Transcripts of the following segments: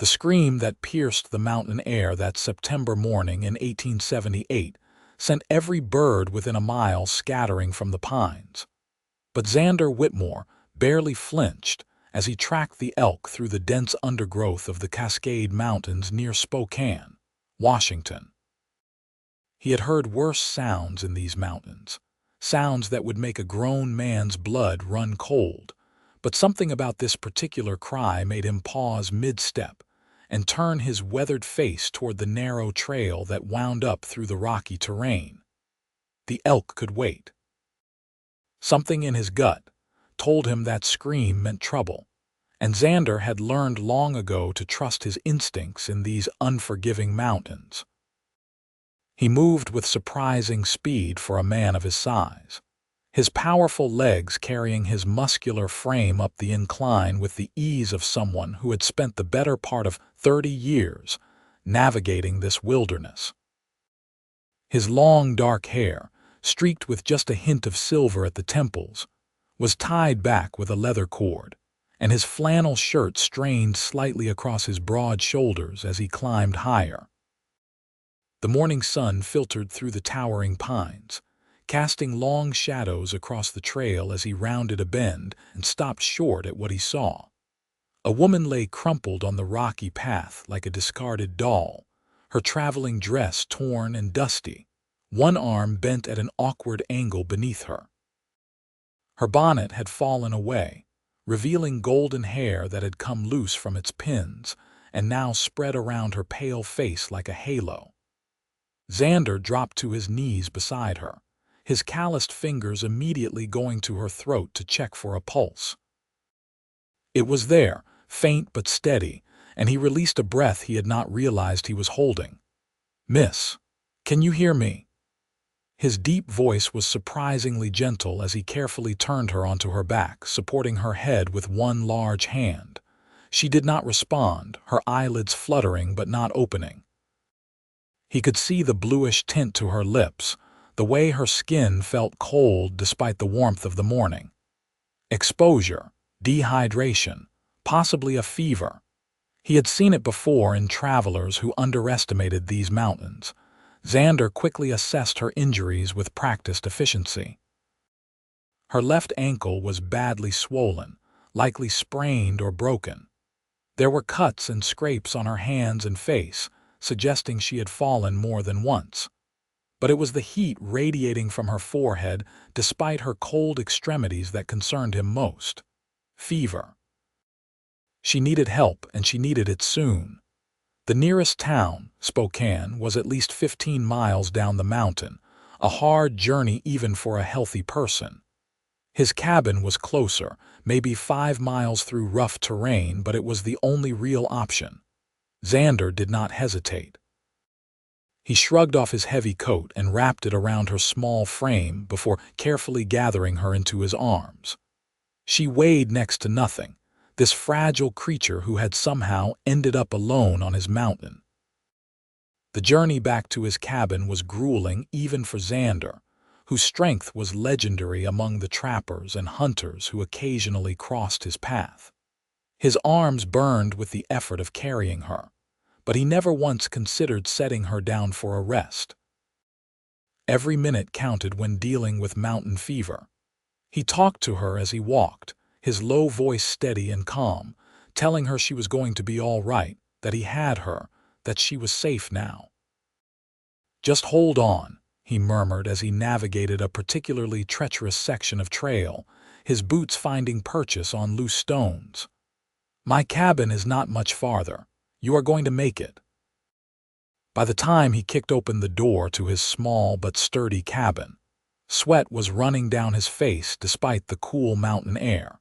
The scream that pierced the mountain air that September morning in 1878 sent every bird within a mile scattering from the pines. But Xander Whitmore barely flinched as he tracked the elk through the dense undergrowth of the Cascade Mountains near Spokane, Washington. He had heard worse sounds in these mountains, sounds that would make a grown man's blood run cold, but something about this particular cry made him pause mid-step and turn his weathered face toward the narrow trail that wound up through the rocky terrain. The elk could wait. Something in his gut told him that scream meant trouble, and Xander had learned long ago to trust his instincts in these unforgiving mountains. He moved with surprising speed for a man of his size, his powerful legs carrying his muscular frame up the incline with the ease of someone who had spent the better part of 30 years navigating this wilderness. His long dark hair, streaked with just a hint of silver at the temples, was tied back with a leather cord, and his flannel shirt strained slightly across his broad shoulders as he climbed higher. The morning sun filtered through the towering pines, casting long shadows across the trail as he rounded a bend and stopped short at what he saw. A woman lay crumpled on the rocky path like a discarded doll, her traveling dress torn and dusty, one arm bent at an awkward angle beneath her. Her bonnet had fallen away, revealing golden hair that had come loose from its pins and now spread around her pale face like a halo. Xander dropped to his knees beside her, his calloused fingers immediately going to her throat to check for a pulse. It was there, faint but steady, and he released a breath he had not realized he was holding. "Miss, can you hear me?" His deep voice was surprisingly gentle as he carefully turned her onto her back, supporting her head with one large hand. She did not respond, her eyelids fluttering but not opening. He could see the bluish tint to her lips, the way her skin felt cold despite the warmth of the morning. Exposure, dehydration, possibly a fever. He had seen it before in travelers who underestimated these mountains. Xander quickly assessed her injuries with practiced efficiency. Her left ankle was badly swollen, likely sprained or broken. There were cuts and scrapes on her hands and face, suggesting she had fallen more than once. But it was the heat radiating from her forehead despite her cold extremities that concerned him most. Fever. She needed help, and she needed it soon. The nearest town, Spokane, was at least 15 miles down the mountain, a hard journey even for a healthy person. His cabin was closer, maybe 5 miles through rough terrain, but it was the only real option. Xander did not hesitate. He shrugged off his heavy coat and wrapped it around her small frame before carefully gathering her into his arms. She weighed next to nothing, this fragile creature who had somehow ended up alone on his mountain. The journey back to his cabin was grueling even for Xander, whose strength was legendary among the trappers and hunters who occasionally crossed his path. His arms burned with the effort of carrying her, but he never once considered setting her down for a rest. Every minute counted when dealing with mountain fever. He talked to her as he walked, his low voice steady and calm, telling her she was going to be all right, that he had her, that she was safe now. "Just hold on," he murmured as he navigated a particularly treacherous section of trail, his boots finding purchase on loose stones. "My cabin is not much farther. You are going to make it." By the time he kicked open the door to his small but sturdy cabin, sweat was running down his face despite the cool mountain air.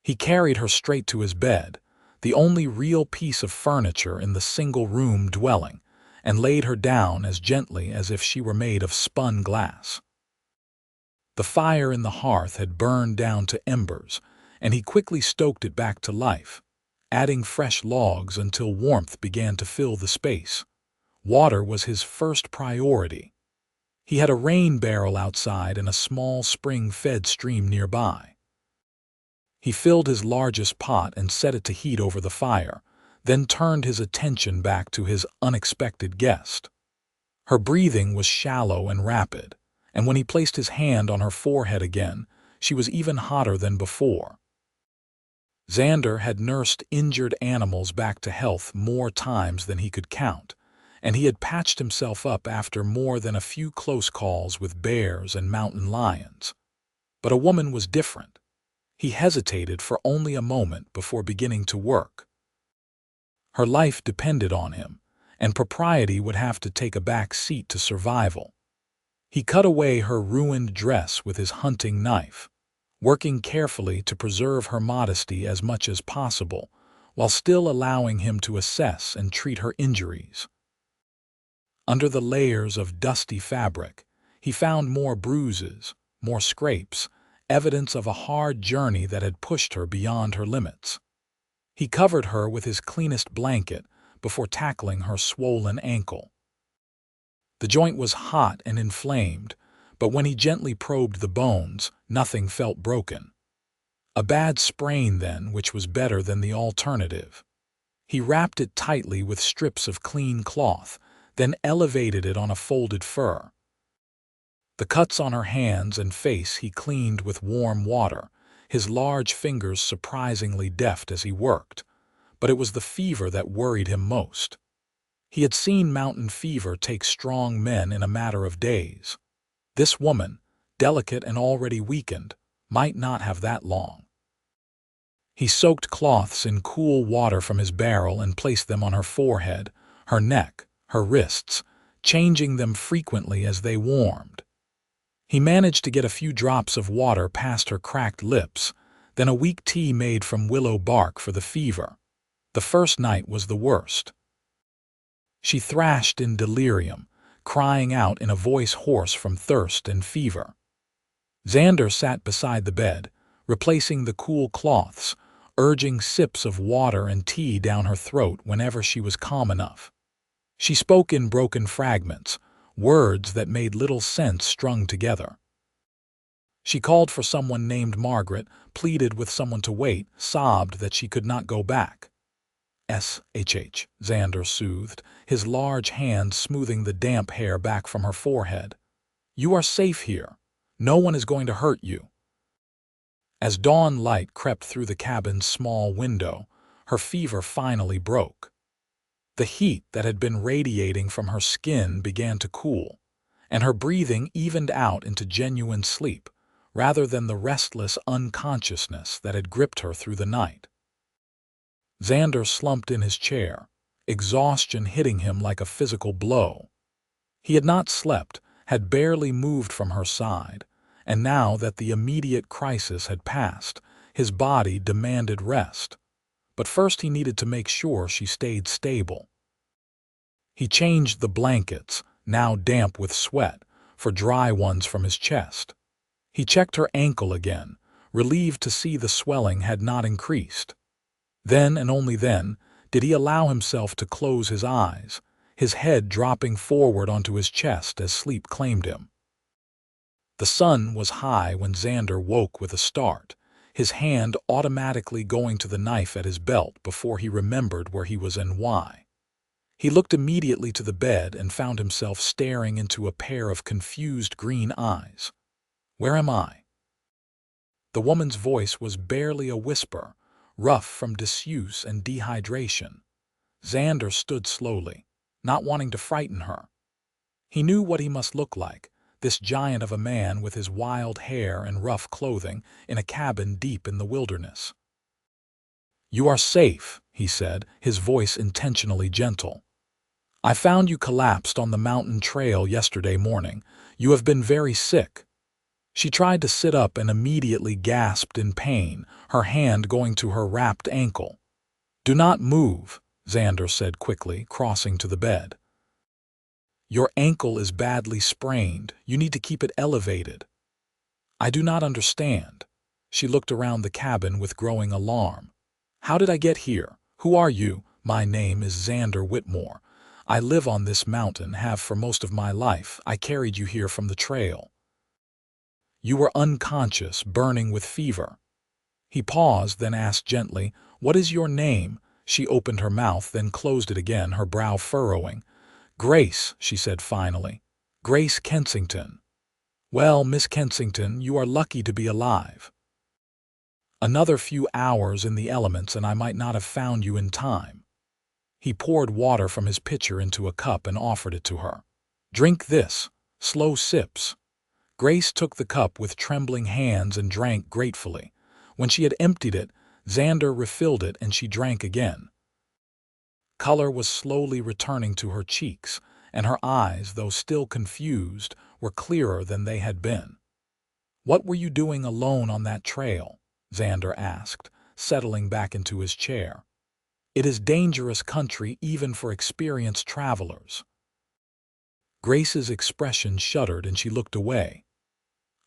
He carried her straight to his bed, the only real piece of furniture in the single-room dwelling, and laid her down as gently as if she were made of spun glass. The fire in the hearth had burned down to embers, and he quickly stoked it back to life, adding fresh logs until warmth began to fill the space. Water was his first priority. He had a rain barrel outside and a small spring-fed stream nearby. He filled his largest pot and set it to heat over the fire, then turned his attention back to his unexpected guest. Her breathing was shallow and rapid, and when he placed his hand on her forehead again, she was even hotter than before. Xander had nursed injured animals back to health more times than he could count, and he had patched himself up after more than a few close calls with bears and mountain lions. But a woman was different. He hesitated for only a moment before beginning to work. Her life depended on him, and propriety would have to take a back seat to survival. He cut away her ruined dress with his hunting knife, working carefully to preserve her modesty as much as possible, while still allowing him to assess and treat her injuries. Under the layers of dusty fabric, he found more bruises, more scrapes, evidence of a hard journey that had pushed her beyond her limits. He covered her with his cleanest blanket before tackling her swollen ankle. The joint was hot and inflamed, but when he gently probed the bones, nothing felt broken. A bad sprain, then, which was better than the alternative. He wrapped it tightly with strips of clean cloth, then elevated it on a folded fur. The cuts on her hands and face he cleaned with warm water, his large fingers surprisingly deft as he worked. But it was the fever that worried him most. He had seen mountain fever take strong men in a matter of days. This woman, delicate and already weakened, might not have that long. He soaked cloths in cool water from his barrel and placed them on her forehead, her neck, her wrists, changing them frequently as they warmed. He managed to get a few drops of water past her cracked lips, then a weak tea made from willow bark for the fever. The first night was the worst. She thrashed in delirium, crying out in a voice hoarse from thirst and fever. Xander sat beside the bed, replacing the cool cloths, urging sips of water and tea down her throat whenever she was calm enough. She spoke in broken fragments, words that made little sense strung together. She called for someone named Margaret, pleaded with someone to wait, sobbed that she could not go back. "Shh," Xander soothed, his large hand smoothing the damp hair back from her forehead. "You are safe here. No one is going to hurt you." As dawn light crept through the cabin's small window, her fever finally broke. The heat that had been radiating from her skin began to cool, and her breathing evened out into genuine sleep, rather than the restless unconsciousness that had gripped her through the night. Xander slumped in his chair, exhaustion hitting him like a physical blow. He had not slept, had barely moved from her side, and now that the immediate crisis had passed, his body demanded rest. But first he needed to make sure she stayed stable. He changed the blankets, now damp with sweat, for dry ones from his chest. He checked her ankle again, relieved to see the swelling had not increased. Then, and only then, did he allow himself to close his eyes, his head dropping forward onto his chest as sleep claimed him. The sun was high when Xander woke with a start, his hand automatically going to the knife at his belt before he remembered where he was and why. He looked immediately to the bed and found himself staring into a pair of confused green eyes. "Where am I?" The woman's voice was barely a whisper, rough from disuse and dehydration. Xander stood slowly, not wanting to frighten her. He knew what he must look like, this giant of a man with his wild hair and rough clothing in a cabin deep in the wilderness. "You are safe," he said, his voice intentionally gentle. "I found you collapsed on the mountain trail yesterday morning. You have been very sick." She tried to sit up and immediately gasped in pain, her hand going to her wrapped ankle. "Do not move," Xander said quickly, crossing to the bed. "Your ankle is badly sprained. You need to keep it elevated." "I do not understand." She looked around the cabin with growing alarm. "How did I get here? Who are you?" "My name is Xander Whitmore. I live on this mountain, have for most of my life. I carried you here from the trail." "You were unconscious, burning with fever." He paused, then asked gently, "What is your name?" She opened her mouth, then closed it again, her brow furrowing. "Grace," she said finally. "Grace Kensington. Well, Miss Kensington, you are lucky to be alive. Another few hours in the elements and I might not have found you in time." He poured water from his pitcher into a cup and offered it to her. "Drink this. Slow sips." Grace took the cup with trembling hands and drank gratefully. When she had emptied it, Xander refilled it and she drank again. Color was slowly returning to her cheeks, and her eyes, though still confused, were clearer than they had been. "What were you doing alone on that trail?" Xander asked, settling back into his chair. "It is dangerous country even for experienced travelers." Grace's expression shuddered and she looked away.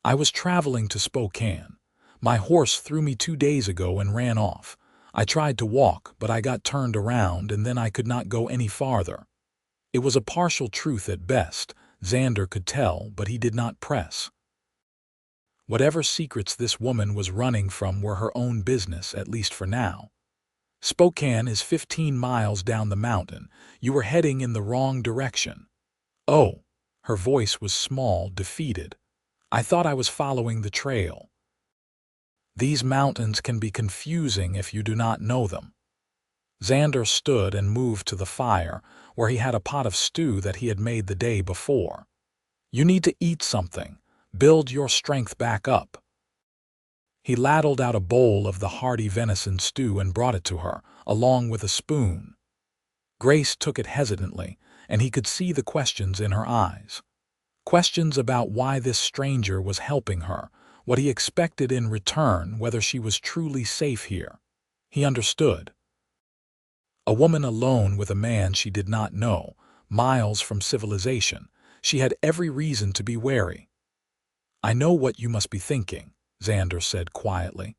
"I was traveling to Spokane. My horse threw me 2 days ago and ran off. I tried to walk, but I got turned around and then I could not go any farther." It was a partial truth at best, Xander could tell, but he did not press. Whatever secrets this woman was running from were her own business, at least for now. "Spokane is 15 miles down the mountain. You were heading in the wrong direction." "Oh." Her voice was small, defeated. "I thought I was following the trail." "These mountains can be confusing if you do not know them." Xander stood and moved to the fire, where he had a pot of stew that he had made the day before. "You need to eat something. Build your strength back up." He ladled out a bowl of the hearty venison stew and brought it to her, along with a spoon. Grace took it hesitantly, and he could see the questions in her eyes. Questions about why this stranger was helping her, what he expected in return, whether she was truly safe here. He understood. A woman alone with a man she did not know, miles from civilization. She had every reason to be wary. "I know what you must be thinking," Xander said quietly.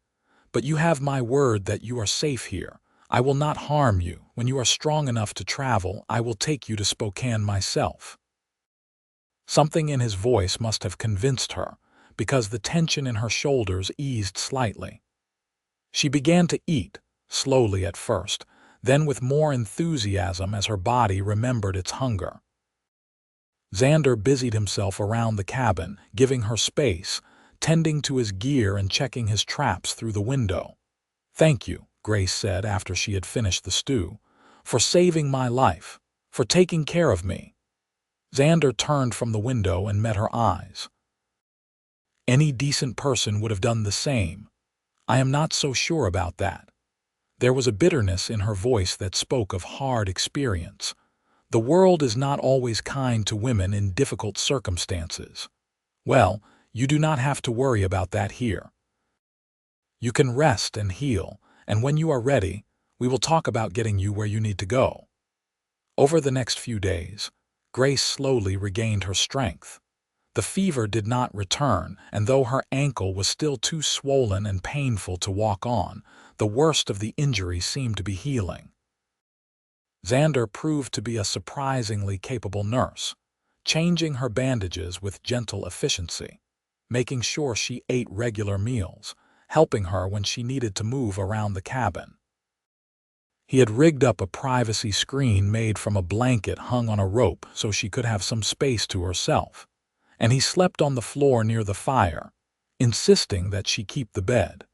"But you have my word that you are safe here. I will not harm you. When you are strong enough to travel, I will take you to Spokane myself." Something in his voice must have convinced her, because the tension in her shoulders eased slightly. She began to eat, slowly at first, then with more enthusiasm as her body remembered its hunger. Xander busied himself around the cabin, giving her space, tending to his gear and checking his traps through the window. "Thank you," Grace said after she had finished the stew, "for saving my life, for taking care of me." Xander turned from the window and met her eyes. "Any decent person would have done the same." "I am not so sure about that." There was a bitterness in her voice that spoke of hard experience. "The world is not always kind to women in difficult circumstances." "Well, you do not have to worry about that here. You can rest and heal, and when you are ready, we will talk about getting you where you need to go." Over the next few days, Grace slowly regained her strength. The fever did not return, and though her ankle was still too swollen and painful to walk on, the worst of the injury seemed to be healing. Xander proved to be a surprisingly capable nurse, changing her bandages with gentle efficiency, making sure she ate regular meals, helping her when she needed to move around the cabin. He had rigged up a privacy screen made from a blanket hung on a rope so she could have some space to herself, and he slept on the floor near the fire, insisting that she keep the bed.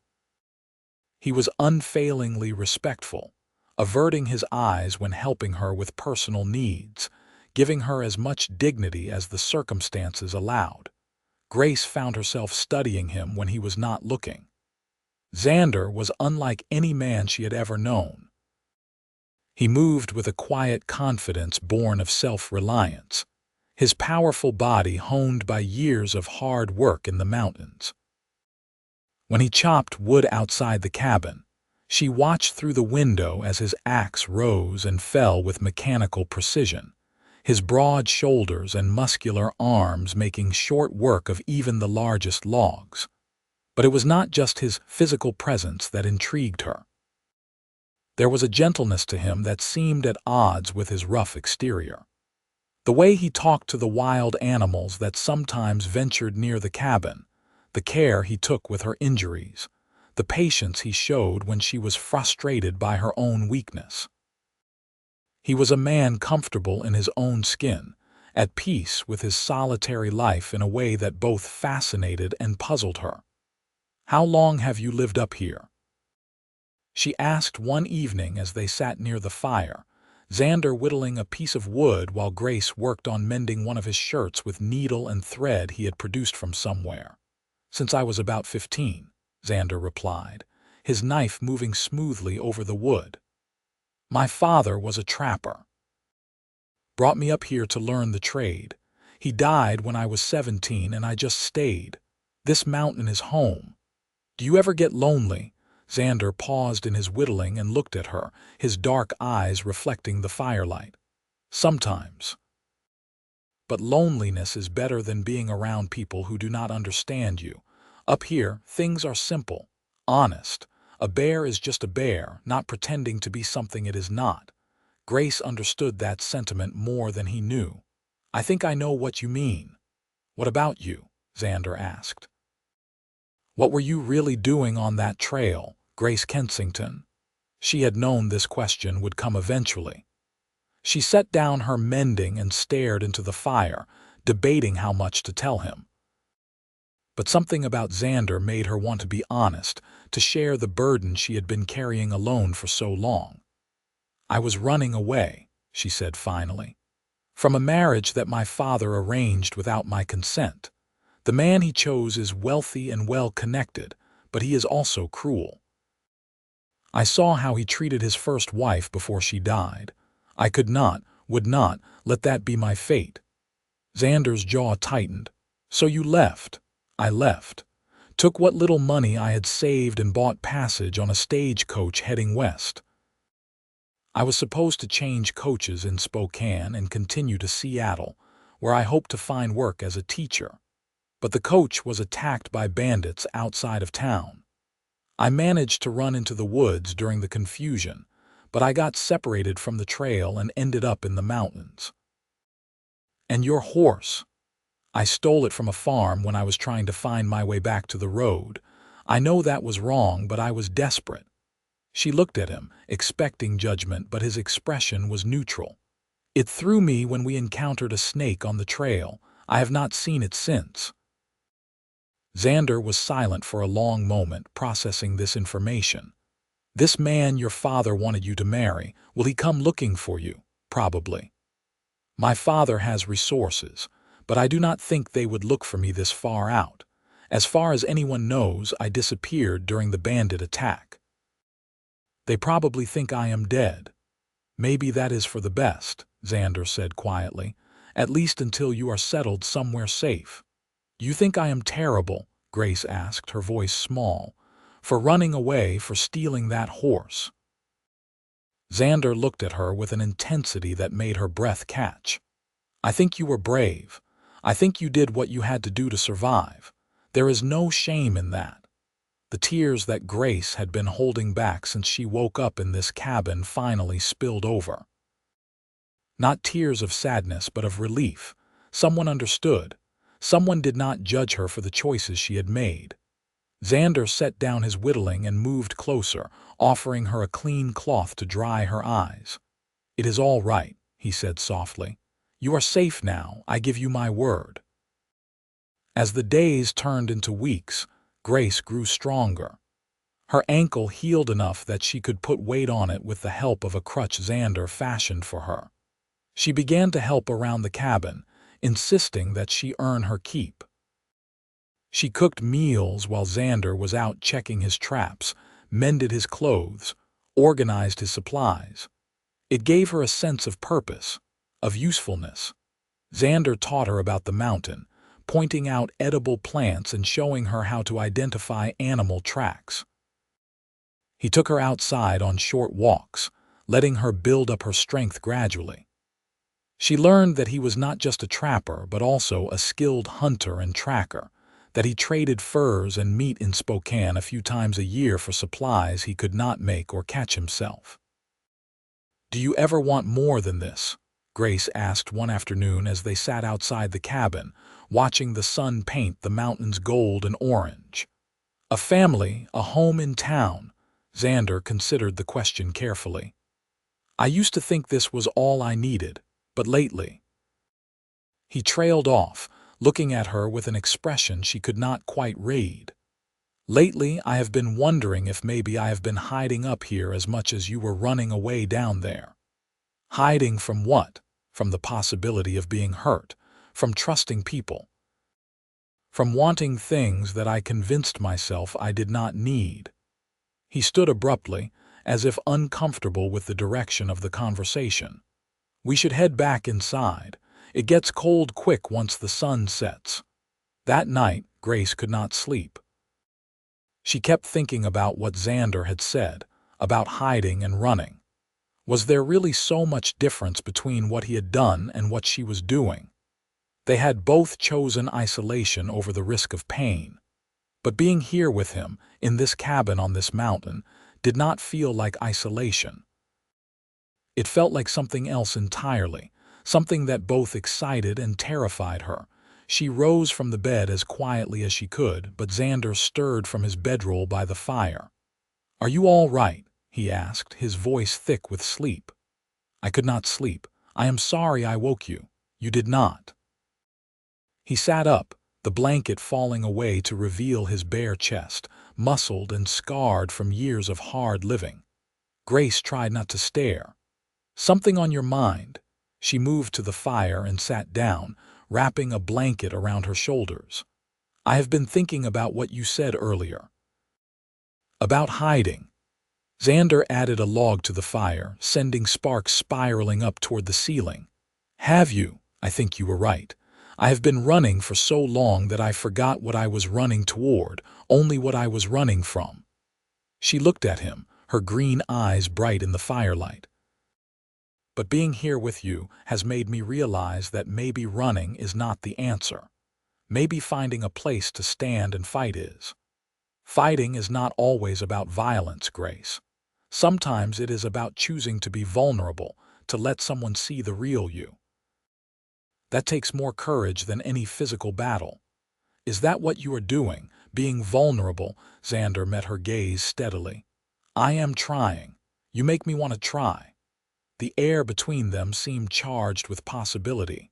He was unfailingly respectful, averting his eyes when helping her with personal needs, giving her as much dignity as the circumstances allowed. Grace found herself studying him when he was not looking. Xander was unlike any man she had ever known. He moved with a quiet confidence born of self-reliance, his powerful body honed by years of hard work in the mountains. When he chopped wood outside the cabin, she watched through the window as his axe rose and fell with mechanical precision, his broad shoulders and muscular arms making short work of even the largest logs. But it was not just his physical presence that intrigued her. There was a gentleness to him that seemed at odds with his rough exterior. The way he talked to the wild animals that sometimes ventured near the cabin, the care he took with her injuries, the patience he showed when she was frustrated by her own weakness. He was a man comfortable in his own skin, at peace with his solitary life in a way that both fascinated and puzzled her. "How long have you lived up here?" she asked one evening as they sat near the fire, Xander whittling a piece of wood while Grace worked on mending one of his shirts with needle and thread he had produced from somewhere. "Since I was about 15, Xander replied, his knife moving smoothly over the wood. "My father was a trapper. Brought me up here to learn the trade. He died when I was 17 and I just stayed. This mountain is home. Do you ever get lonely?" Xander paused in his whittling and looked at her, his dark eyes reflecting the firelight. "Sometimes. But loneliness is better than being around people who do not understand you. Up here, things are simple, honest. A bear is just a bear, not pretending to be something it is not." Grace understood that sentiment more than he knew. "I think I know what you mean." "What about you?" Xander asked. "What were you really doing on that trail, Grace Kensington?" She had known this question would come eventually. She set down her mending and stared into the fire, debating how much to tell him. But something about Xander made her want to be honest, to share the burden she had been carrying alone for so long. "I was running away," she said finally, "from a marriage that my father arranged without my consent. The man he chose is wealthy and well-connected, but he is also cruel. I saw how he treated his first wife before she died. I could not, would not, let that be my fate." Xander's jaw tightened. "So you left." "I left. Took what little money I had saved and bought passage on a stagecoach heading west. I was supposed to change coaches in Spokane and continue to Seattle, where I hoped to find work as a teacher. But the coach was attacked by bandits outside of town. I managed to run into the woods during the confusion, but I got separated from the trail and ended up in the mountains." "And your horse?" "I stole it from a farm when I was trying to find my way back to the road. I know that was wrong, but I was desperate." She looked at him, expecting judgment, but his expression was neutral. "It threw me when we encountered a snake on the trail. I have not seen it since." Xander was silent for a long moment, processing this information. "This man your father wanted you to marry, will he come looking for you?" "Probably. My father has resources, but I do not think they would look for me this far out. As far as anyone knows, I disappeared during the bandit attack. They probably think I am dead." "Maybe that is for the best," Xander said quietly, "at least until you are settled somewhere safe." "You think I am terrible?" Grace asked, her voice small. "For running away, for stealing that horse?" Xander looked at her with an intensity that made her breath catch. "I think you were brave. I think you did what you had to do to survive. There is no shame in that." The tears that Grace had been holding back since she woke up in this cabin finally spilled over. Not tears of sadness, but of relief. Someone understood. Someone did not judge her for the choices she had made. Xander set down his whittling and moved closer, offering her a clean cloth to dry her eyes. "It is all right," he said softly. "You are safe now, I give you my word." As the days turned into weeks, Grace grew stronger. Her ankle healed enough that she could put weight on it with the help of a crutch Xander fashioned for her. She began to help around the cabin, insisting that she earn her keep. She cooked meals while Xander was out checking his traps, mended his clothes, organized his supplies. It gave her a sense of purpose, of usefulness. Xander taught her about the mountain, pointing out edible plants and showing her how to identify animal tracks. He took her outside on short walks, letting her build up her strength gradually. She learned that he was not just a trapper but also a skilled hunter and tracker, that he traded furs and meat in Spokane a few times a year for supplies he could not make or catch himself. "Do you ever want more than this?" Grace asked one afternoon as they sat outside the cabin, watching the sun paint the mountains gold and orange. A family, a home in town. Xander considered the question carefully. I used to think this was all I needed, but lately. He trailed off, looking at her with an expression she could not quite read. Lately, I have been wondering if maybe I have been hiding up here as much as you were running away down there. Hiding from what? From the possibility of being hurt, from trusting people, from wanting things that I convinced myself I did not need. He stood abruptly, as if uncomfortable with the direction of the conversation. We should head back inside. It gets cold quick once the sun sets. That night, Grace could not sleep. She kept thinking about what Xander had said, about hiding and running. Was there really so much difference between what he had done and what she was doing? They had both chosen isolation over the risk of pain. But being here with him, in this cabin on this mountain, did not feel like isolation. It felt like something else entirely, something that both excited and terrified her. She rose from the bed as quietly as she could, but Xander stirred from his bedroll by the fire. "Are you all right?" he asked, his voice thick with sleep. "I could not sleep. I am sorry I woke you. You did not." He sat up, the blanket falling away to reveal his bare chest, muscled and scarred from years of hard living. Grace tried not to stare. "Something on your mind?" She moved to the fire and sat down, wrapping a blanket around her shoulders. "I have been thinking about what you said earlier. About hiding." Xander added a log to the fire, sending sparks spiraling up toward the ceiling. "Have you? I think you were right. I have been running for so long that I forgot what I was running toward, only what I was running from." She looked at him, her green eyes bright in the firelight. "But being here with you has made me realize that maybe running is not the answer. Maybe finding a place to stand and fight is. Fighting is not always about violence, Grace. Sometimes it is about choosing to be vulnerable, to let someone see the real you. That takes more courage than any physical battle. Is that what you are doing, being vulnerable?" Xander met her gaze steadily. "I am trying. You make me want to try." The air between them seemed charged with possibility.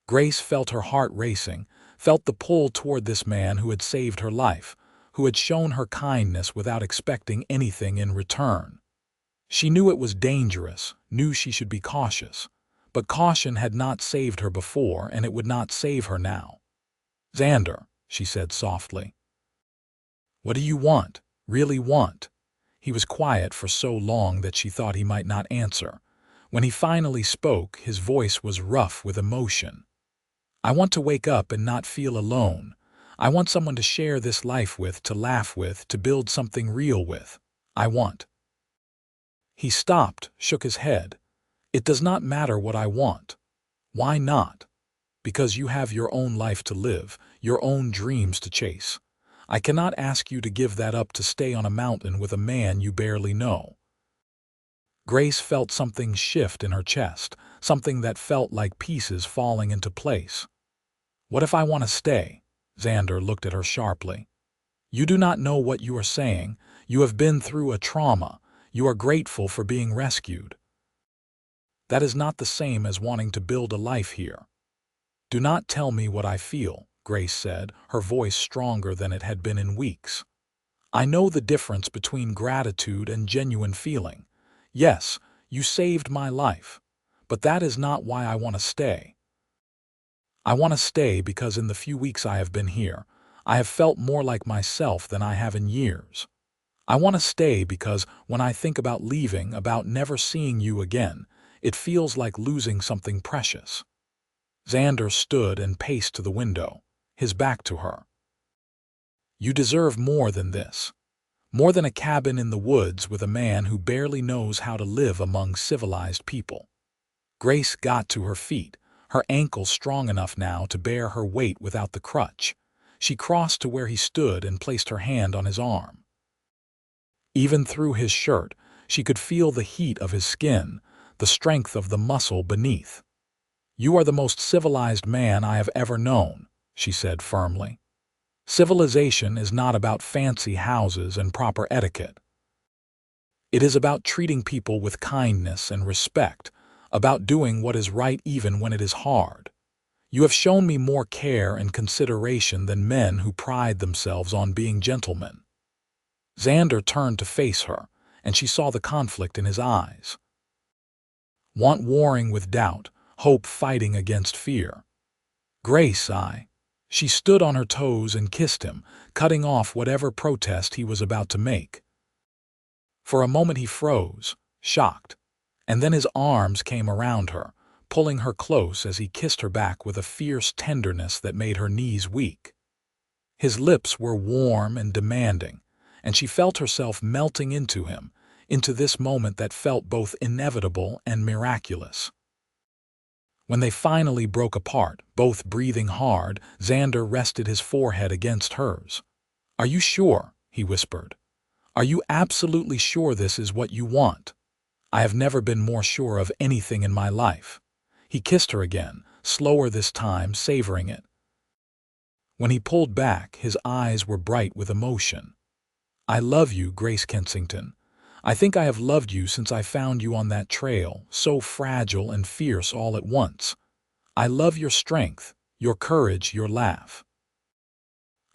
Grace felt her heart racing, felt the pull toward this man who had saved her life, who had shown her kindness without expecting anything in return. She knew it was dangerous, knew she should be cautious, but caution had not saved her before and it would not save her now. "Xander," she said softly. "What do you want, really want?" He was quiet for so long that she thought he might not answer. When he finally spoke, his voice was rough with emotion. "I want to wake up and not feel alone. I want someone to share this life with, to laugh with, to build something real with. I want." He stopped, shook his head. "It does not matter what I want." "Why not?" "Because you have your own life to live, your own dreams to chase. I cannot ask you to give that up to stay on a mountain with a man you barely know." Grace felt something shift in her chest, something that felt like pieces falling into place. "What if I want to stay?" Xander looked at her sharply. "You do not know what you are saying. You have been through a trauma. You are grateful for being rescued. That is not the same as wanting to build a life here." "Do not tell me what I feel," Grace said, her voice stronger than it had been in weeks. "I know the difference between gratitude and genuine feeling. Yes, you saved my life, but that is not why I want to stay. I want to stay because in the few weeks I have been here, I have felt more like myself than I have in years. I want to stay because when I think about leaving, about never seeing you again, it feels like losing something precious." Xander stood and paced to the window, his back to her. "You deserve more than this. More than a cabin in the woods with a man who barely knows how to live among civilized people." Grace got to her feet, her ankles strong enough now to bear her weight without the crutch. She crossed to where he stood and placed her hand on his arm. Even through his shirt, she could feel the heat of his skin, the strength of the muscle beneath. "You are the most civilized man I have ever known," she said firmly. Civilization is not about fancy houses and proper etiquette. It is about treating people with kindness and respect, about doing what is right even when it is hard. You have shown me more care and consideration than men who pride themselves on being gentlemen." Xander turned to face her, and she saw the conflict in his eyes. Want warring with doubt, hope fighting against fear. "Grace, I." She stood on her toes and kissed him, cutting off whatever protest he was about to make. For a moment he froze, shocked, and then his arms came around her, pulling her close as he kissed her back with a fierce tenderness that made her knees weak. His lips were warm and demanding, and she felt herself melting into him, into this moment that felt both inevitable and miraculous. When they finally broke apart, both breathing hard, Xander rested his forehead against hers. "Are you sure?" he whispered. "Are you absolutely sure this is what you want?" "I have never been more sure of anything in my life." He kissed her again, slower this time, savoring it. When he pulled back, his eyes were bright with emotion. "I love you, Grace Kensington. I think I have loved you since I found you on that trail, so fragile and fierce all at once. I love your strength, your courage, your laugh.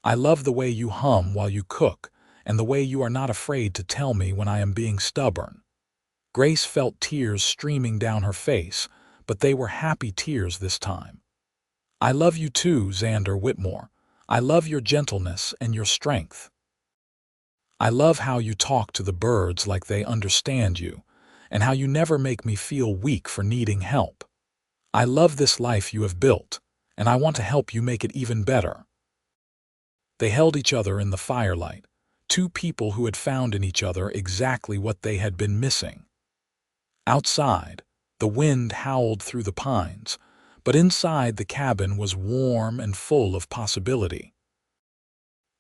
I love the way you hum while you cook, and the way you are not afraid to tell me when I am being stubborn." Grace felt tears streaming down her face, but they were happy tears this time. "I love you too, Xander Whitmore. I love your gentleness and your strength. I love how you talk to the birds like they understand you, and how you never make me feel weak for needing help. I love this life you have built, and I want to help you make it even better." They held each other in the firelight, two people who had found in each other exactly what they had been missing. Outside, the wind howled through the pines, but inside the cabin was warm and full of possibility.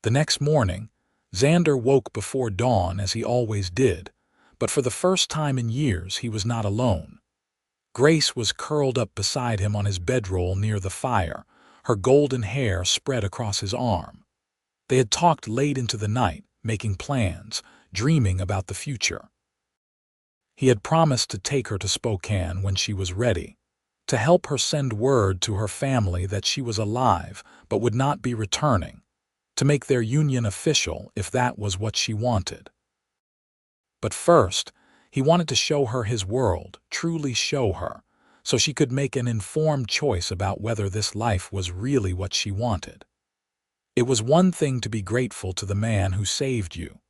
The next morning, Xander woke before dawn as he always did, but for the first time in years he was not alone. Grace was curled up beside him on his bedroll near the fire, her golden hair spread across his arm. They had talked late into the night, making plans, dreaming about the future. He had promised to take her to Spokane when she was ready, to help her send word to her family that she was alive but would not be returning, to make their union official if that was what she wanted. But first, he wanted to show her his world, truly show her, so she could make an informed choice about whether this life was really what she wanted. It was one thing to be grateful to the man who saved you,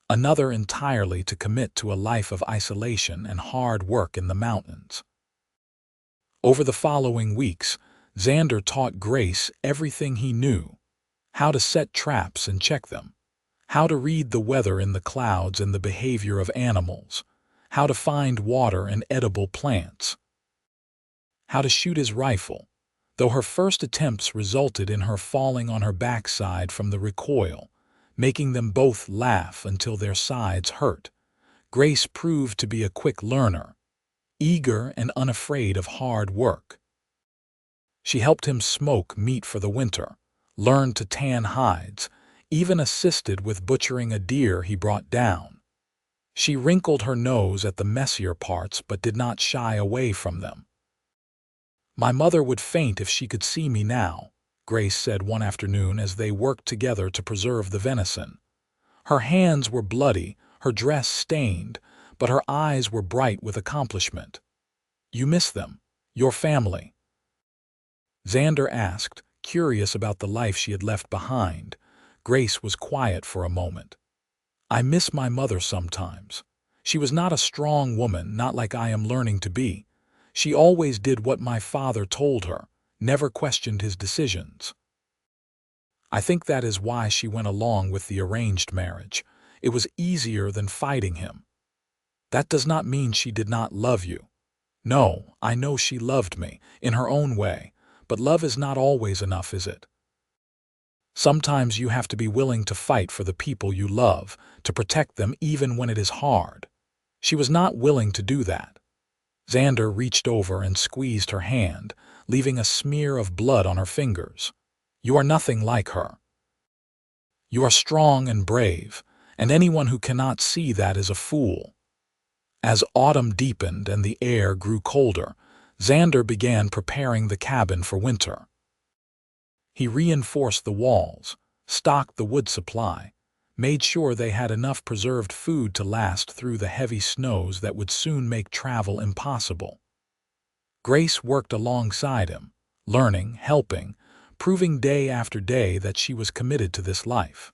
another entirely to commit to a life of isolation and hard work in the mountains. Over the following weeks, Xander taught Grace everything he knew: how to set traps and check them, how to read the weather in the clouds and the behavior of animals, how to find water and edible plants, how to shoot his rifle, though her first attempts resulted in her falling on her backside from the recoil, making them both laugh until their sides hurt. Grace proved to be a quick learner, eager and unafraid of hard work. She helped him smoke meat for the winter, learned to tan hides, even assisted with butchering a deer he brought down. She wrinkled her nose at the messier parts but did not shy away from them. "My mother would faint if she could see me now," Grace said one afternoon as they worked together to preserve the venison. Her hands were bloody, her dress stained, but her eyes were bright with accomplishment. "You miss them, your family?" Xander asked, curious about the life she had left behind. Grace was quiet for a moment. "I miss my mother sometimes. She was not a strong woman, not like I am learning to be. She always did what my father told her, never questioned his decisions. I think that is why she went along with the arranged marriage. It was easier than fighting him. That does not mean she did not love you. No, I know she loved me, in her own way, but love is not always enough, is it? Sometimes you have to be willing to fight for the people you love, to protect them even when it is hard. She was not willing to do that." Xander reached over and squeezed her hand, leaving a smear of blood on her fingers. "You are nothing like her." You are strong and brave, and anyone who cannot see that is a fool." As autumn deepened and the air grew colder, Xander began preparing the cabin for winter. He reinforced the walls, stocked the wood supply, made sure they had enough preserved food to last through the heavy snows that would soon make travel impossible. Grace worked alongside him, learning, helping, proving day after day that she was committed to this life.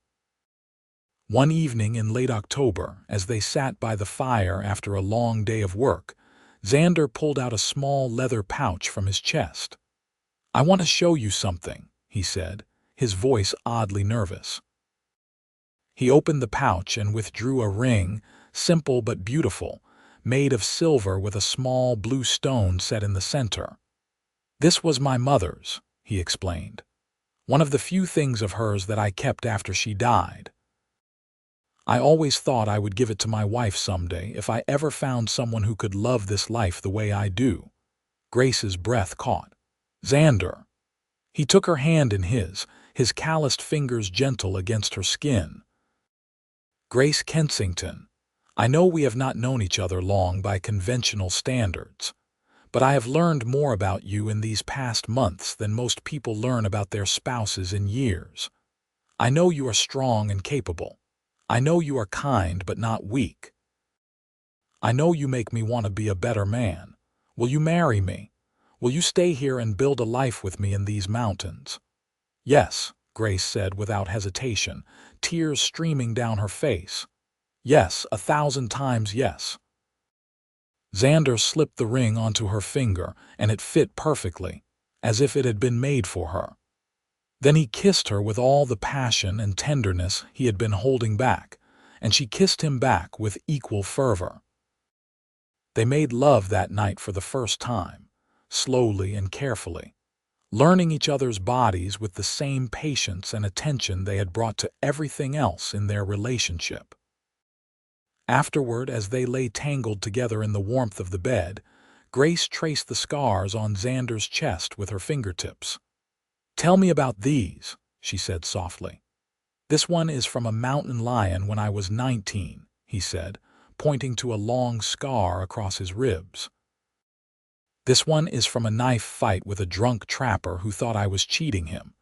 One evening in late October, as they sat by the fire after a long day of work, Xander pulled out a small leather pouch from his chest. "I want to show you something," he said, his voice oddly nervous. He opened the pouch and withdrew a ring, simple but beautiful, made of silver with a small blue stone set in the center. "This was my mother's," he explained. "One of the few things of hers that I kept after she died. I always thought I would give it to my wife someday if I ever found someone who could love this life the way I do." Grace's breath caught. "Xander." He took her hand in his calloused fingers gentle against her skin. "Grace Kensington, I know we have not known each other long by conventional standards, but I have learned more about you in these past months than most people learn about their spouses in years. I know you are strong and capable. I know you are kind but not weak. I know you make me want to be a better man. Will you marry me? Will you stay here and build a life with me in these mountains?" "Yes," Grace said without hesitation, tears streaming down her face. "Yes, 1,000 times yes." Xander slipped the ring onto her finger, and it fit perfectly, as if it had been made for her. Then he kissed her with all the passion and tenderness he had been holding back, and she kissed him back with equal fervor. They made love that night for the first time, slowly and carefully, learning each other's bodies with the same patience and attention they had brought to everything else in their relationship. Afterward, as they lay tangled together in the warmth of the bed, Grace traced the scars on Xander's chest with her fingertips. "Tell me about these," she said softly. "This one is from a mountain lion when I was 19, he said, pointing to a long scar across his ribs. "This one is from a knife fight with a drunk trapper who thought I was cheating him.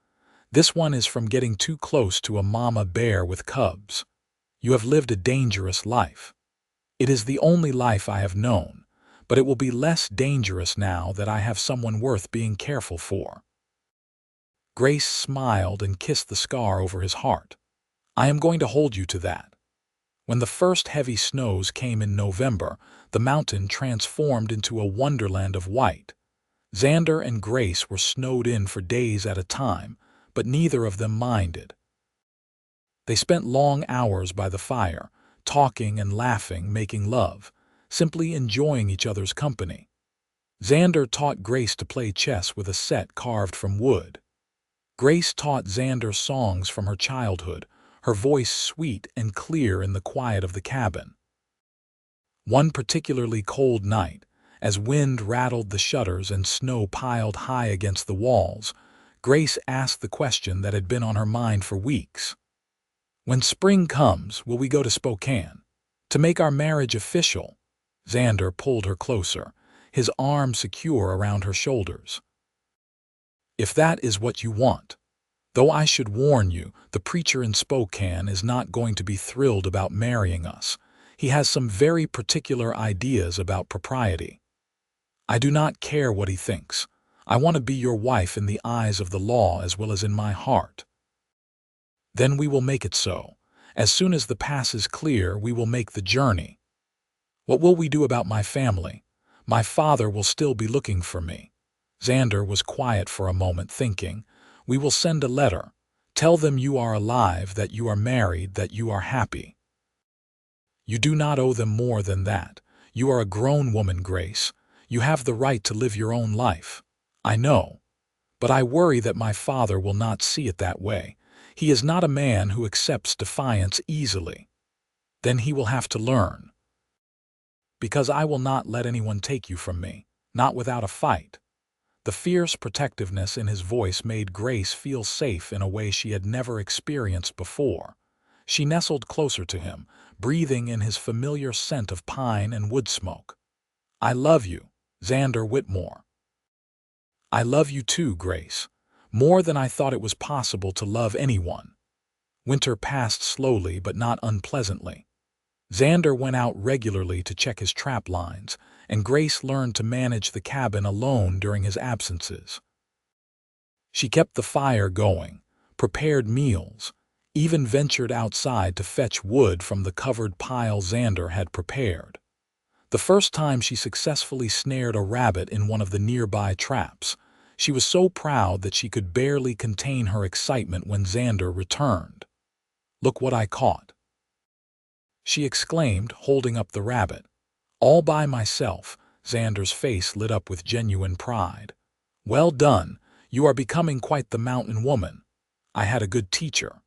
This one is from getting too close to a mama bear with cubs. You have lived a dangerous life. It is the only life I have known, but it will be less dangerous now that I have someone worth being careful for." Grace smiled and kissed the scar over his heart. "I am going to hold you to that." When the first heavy snows came in November, the mountain transformed into a wonderland of white. Xander and Grace were snowed in for days at a time, but neither of them minded. They spent long hours by the fire, talking and laughing, making love, simply enjoying each other's company. Xander taught Grace to play chess with a set carved from wood. Grace taught Xander songs from her childhood, her voice sweet and clear in the quiet of the cabin. One particularly cold night, as wind rattled the shutters and snow piled high against the walls, Grace asked the question that had been on her mind for weeks. "When spring comes, will we go to Spokane? To make our marriage official?" Xander pulled her closer, his arm secure around her shoulders. "If that is what you want. Though I should warn you, the preacher in Spokane is not going to be thrilled about marrying us. He has some very particular ideas about propriety. I do not care what he thinks. I want to be your wife in the eyes of the law as well as in my heart." "Then we will make it so. As soon as the pass is clear, we will make the journey." "What will we do about my family? My father will still be looking for me." Xander was quiet for a moment, thinking. "We will send a letter. Tell them you are alive, that you are married, that you are happy. You do not owe them more than that. You are a grown woman, Grace. You have the right to live your own life. I know. But I worry that my father will not see it that way. He is not a man who accepts defiance easily. Then he will have to learn. Because I will not let anyone take you from me, not without a fight. The fierce protectiveness in his voice made Grace feel safe in a way she had never experienced before. She nestled closer to him, breathing in his familiar scent of pine and wood smoke. "I love you, Xander Whitmore." "I love you too, Grace. More than I thought it was possible to love anyone." Winter passed slowly but not unpleasantly. Xander went out regularly to check his trap lines, and Grace learned to manage the cabin alone during his absences. She kept the fire going, prepared meals, even ventured outside to fetch wood from the covered pile Xander had prepared. The first time she successfully snared a rabbit in one of the nearby traps, she was so proud that she could barely contain her excitement when Xander returned. "Look what I caught," she exclaimed, holding up the rabbit. "All by myself." Xander's face lit up with genuine pride. "Well done. You are becoming quite the mountain woman. I had a good teacher."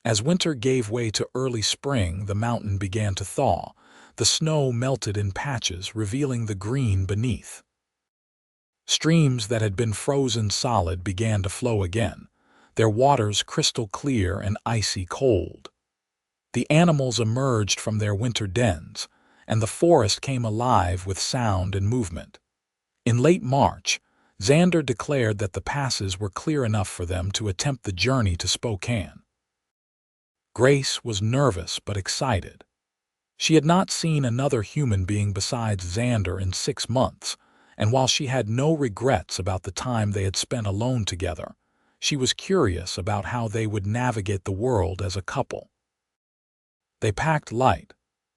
As winter gave way to early spring, the mountain began to thaw. The snow melted in patches, revealing the green beneath. Streams that had been frozen solid began to flow again, their waters crystal clear and icy cold. The animals emerged from their winter dens, and the forest came alive with sound and movement. In late March, Xander declared that the passes were clear enough for them to attempt the journey to Spokane. Grace was nervous but excited. She had not seen another human being besides Xander in 6 months, and while she had no regrets about the time they had spent alone together, she was curious about how they would navigate the world as a couple. They packed light,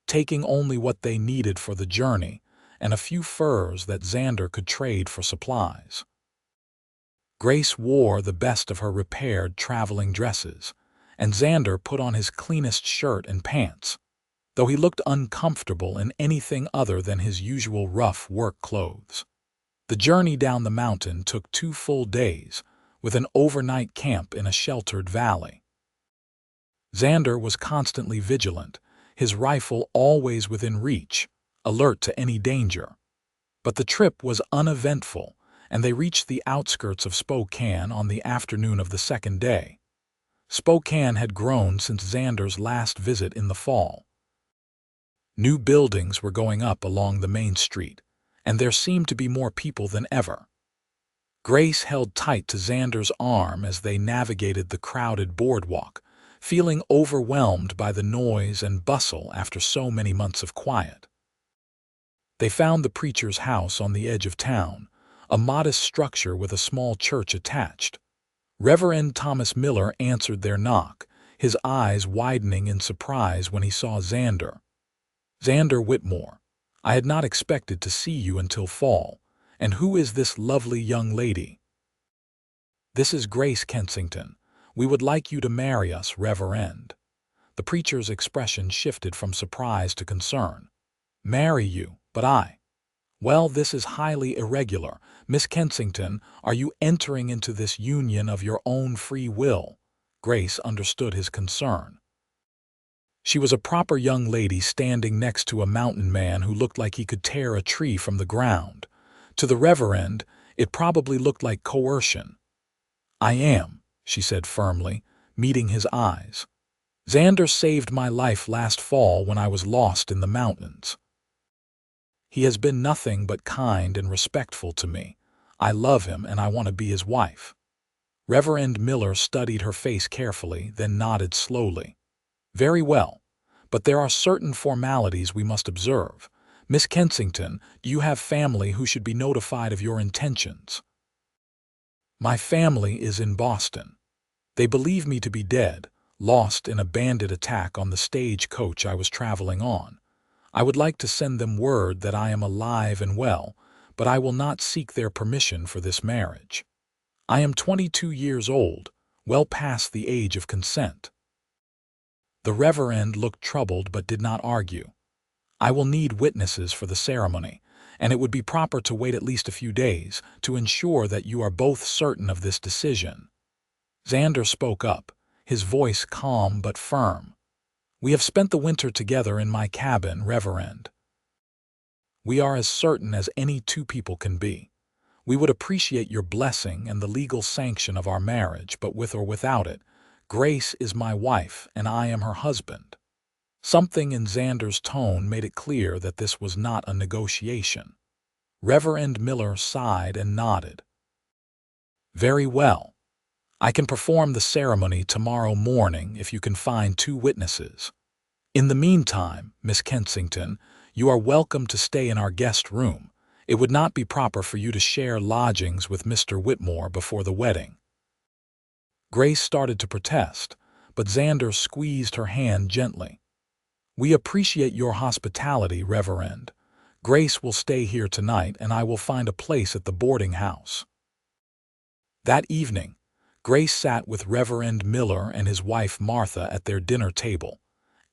taking only what they needed for the journey and a few furs that Xander could trade for supplies. Grace wore the best of her repaired traveling dresses, and Xander put on his cleanest shirt and pants, though he looked uncomfortable in anything other than his usual rough work clothes. The journey down the mountain took 2 full days, with an overnight camp in a sheltered valley. Xander was constantly vigilant, his rifle always within reach, alert to any danger. But the trip was uneventful, and they reached the outskirts of Spokane on the afternoon of the second day. Spokane had grown since Xander's last visit in the fall. New buildings were going up along the main street, and there seemed to be more people than ever. Grace held tight to Xander's arm as they navigated the crowded boardwalk, feeling overwhelmed by the noise and bustle after so many months of quiet. They found the preacher's house on the edge of town, a modest structure with a small church attached. Reverend Thomas Miller answered their knock, his eyes widening in surprise when he saw Xander. "Xander Whitmore, I had not expected to see you until fall. And who is this lovely young lady?" "This is Grace Kensington. We would like you to marry us, Reverend." The preacher's expression shifted from surprise to concern. "Marry you, but I? Well, this is highly irregular. Miss Kensington, are you entering into this union of your own free will?" Grace understood his concern. She was a proper young lady standing next to a mountain man who looked like he could tear a tree from the ground. To the Reverend, it probably looked like coercion. "I am," she said firmly, meeting his eyes. "Xander saved my life last fall when I was lost in the mountains. He has been nothing but kind and respectful to me. I love him and I want to be his wife." Reverend Miller studied her face carefully, then nodded slowly. "Very well, but there are certain formalities we must observe. Miss Kensington, do you have family who should be notified of your intentions?" "My family is in Boston. They believe me to be dead, lost in a bandit attack on the stagecoach I was traveling on. I would like to send them word that I am alive and well, but I will not seek their permission for this marriage. I am 22 years old, well past the age of consent." The Reverend looked troubled but did not argue. "I will need witnesses for the ceremony, and it would be proper to wait at least a few days to ensure that you are both certain of this decision." Xander spoke up, his voice calm but firm. "We have spent the winter together in my cabin, Reverend. We are as certain as any 2 people can be. We would appreciate your blessing and the legal sanction of our marriage, but with or without it, Grace is my wife and I am her husband." Something in Xander's tone made it clear that this was not a negotiation. Reverend Miller sighed and nodded. "Very well. I can perform the ceremony tomorrow morning if you can find 2 witnesses. In the meantime, Miss Kensington, you are welcome to stay in our guest room. It would not be proper for you to share lodgings with Mr. Whitmore before the wedding." Grace started to protest, but Xander squeezed her hand gently. "We appreciate your hospitality, Reverend. Grace will stay here tonight and I will find a place at the boarding house." That evening, Grace sat with Reverend Miller and his wife Martha at their dinner table,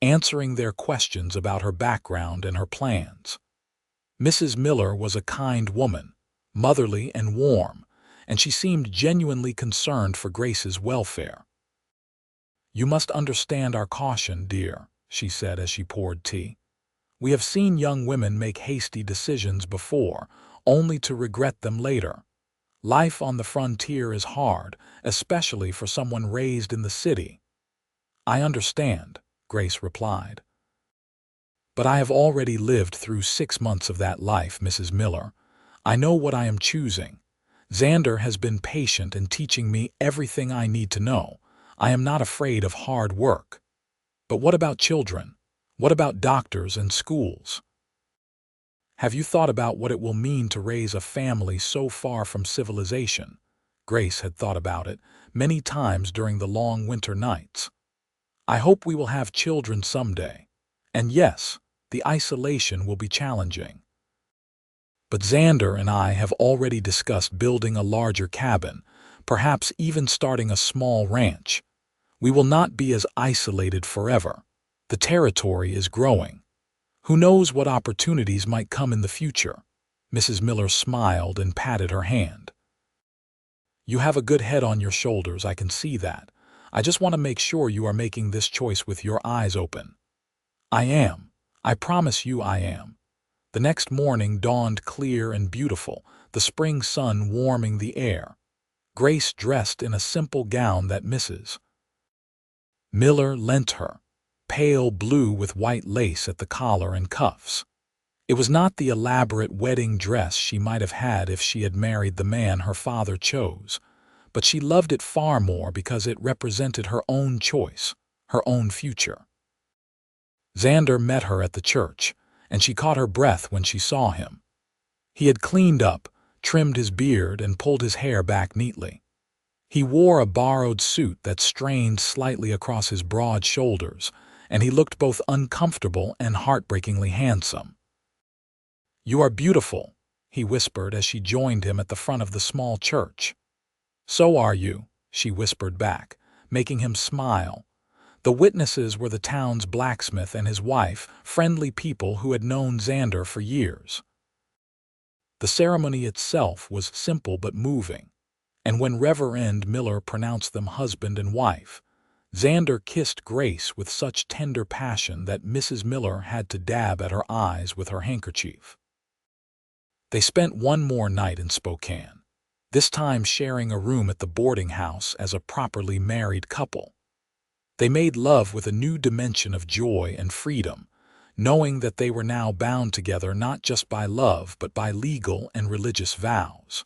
answering their questions about her background and her plans. Mrs. Miller was a kind woman, motherly and warm, and she seemed genuinely concerned for Grace's welfare. "You must understand our caution, dear," she said as she poured tea. "We have seen young women make hasty decisions before, only to regret them later. Life on the frontier is hard, especially for someone raised in the city." "I understand," Grace replied. "But I have already lived through 6 months of that life, Mrs. Miller. I know what I am choosing. Xander has been patient in teaching me everything I need to know. I am not afraid of hard work. But what about children? What about doctors and schools? Have you thought about what it will mean to raise a family so far from civilization?" Grace had thought about it many times during the long winter nights. "I hope we will have children someday. And yes, the isolation will be challenging. But Xander and I have already discussed building a larger cabin, perhaps even starting a small ranch. We will not be as isolated forever. The territory is growing. Who knows what opportunities might come in the future?" Mrs. Miller smiled and patted her hand. "You have a good head on your shoulders, I can see that. I just want to make sure you are making this choice with your eyes open." "I am. I promise you I am." The next morning dawned clear and beautiful, the spring sun warming the air. Grace dressed in a simple gown that Mrs. Miller lent her, pale blue with white lace at the collar and cuffs. It was not the elaborate wedding dress she might have had if she had married the man her father chose, but she loved it far more because it represented her own choice, her own future. Xander met her at the church, and she caught her breath when she saw him. He had cleaned up, trimmed his beard, and pulled his hair back neatly. He wore a borrowed suit that strained slightly across his broad shoulders, and he looked both uncomfortable and heartbreakingly handsome. "You are beautiful," he whispered as she joined him at the front of the small church. "So are you," she whispered back, making him smile. The witnesses were the town's blacksmith and his wife, friendly people who had known Xander for years. The ceremony itself was simple but moving, and when Reverend Miller pronounced them husband and wife, Xander kissed Grace with such tender passion that Mrs. Miller had to dab at her eyes with her handkerchief. They spent one more night in Spokane, this time sharing a room at the boarding house as a properly married couple. They made love with a new dimension of joy and freedom, knowing that they were now bound together not just by love but by legal and religious vows.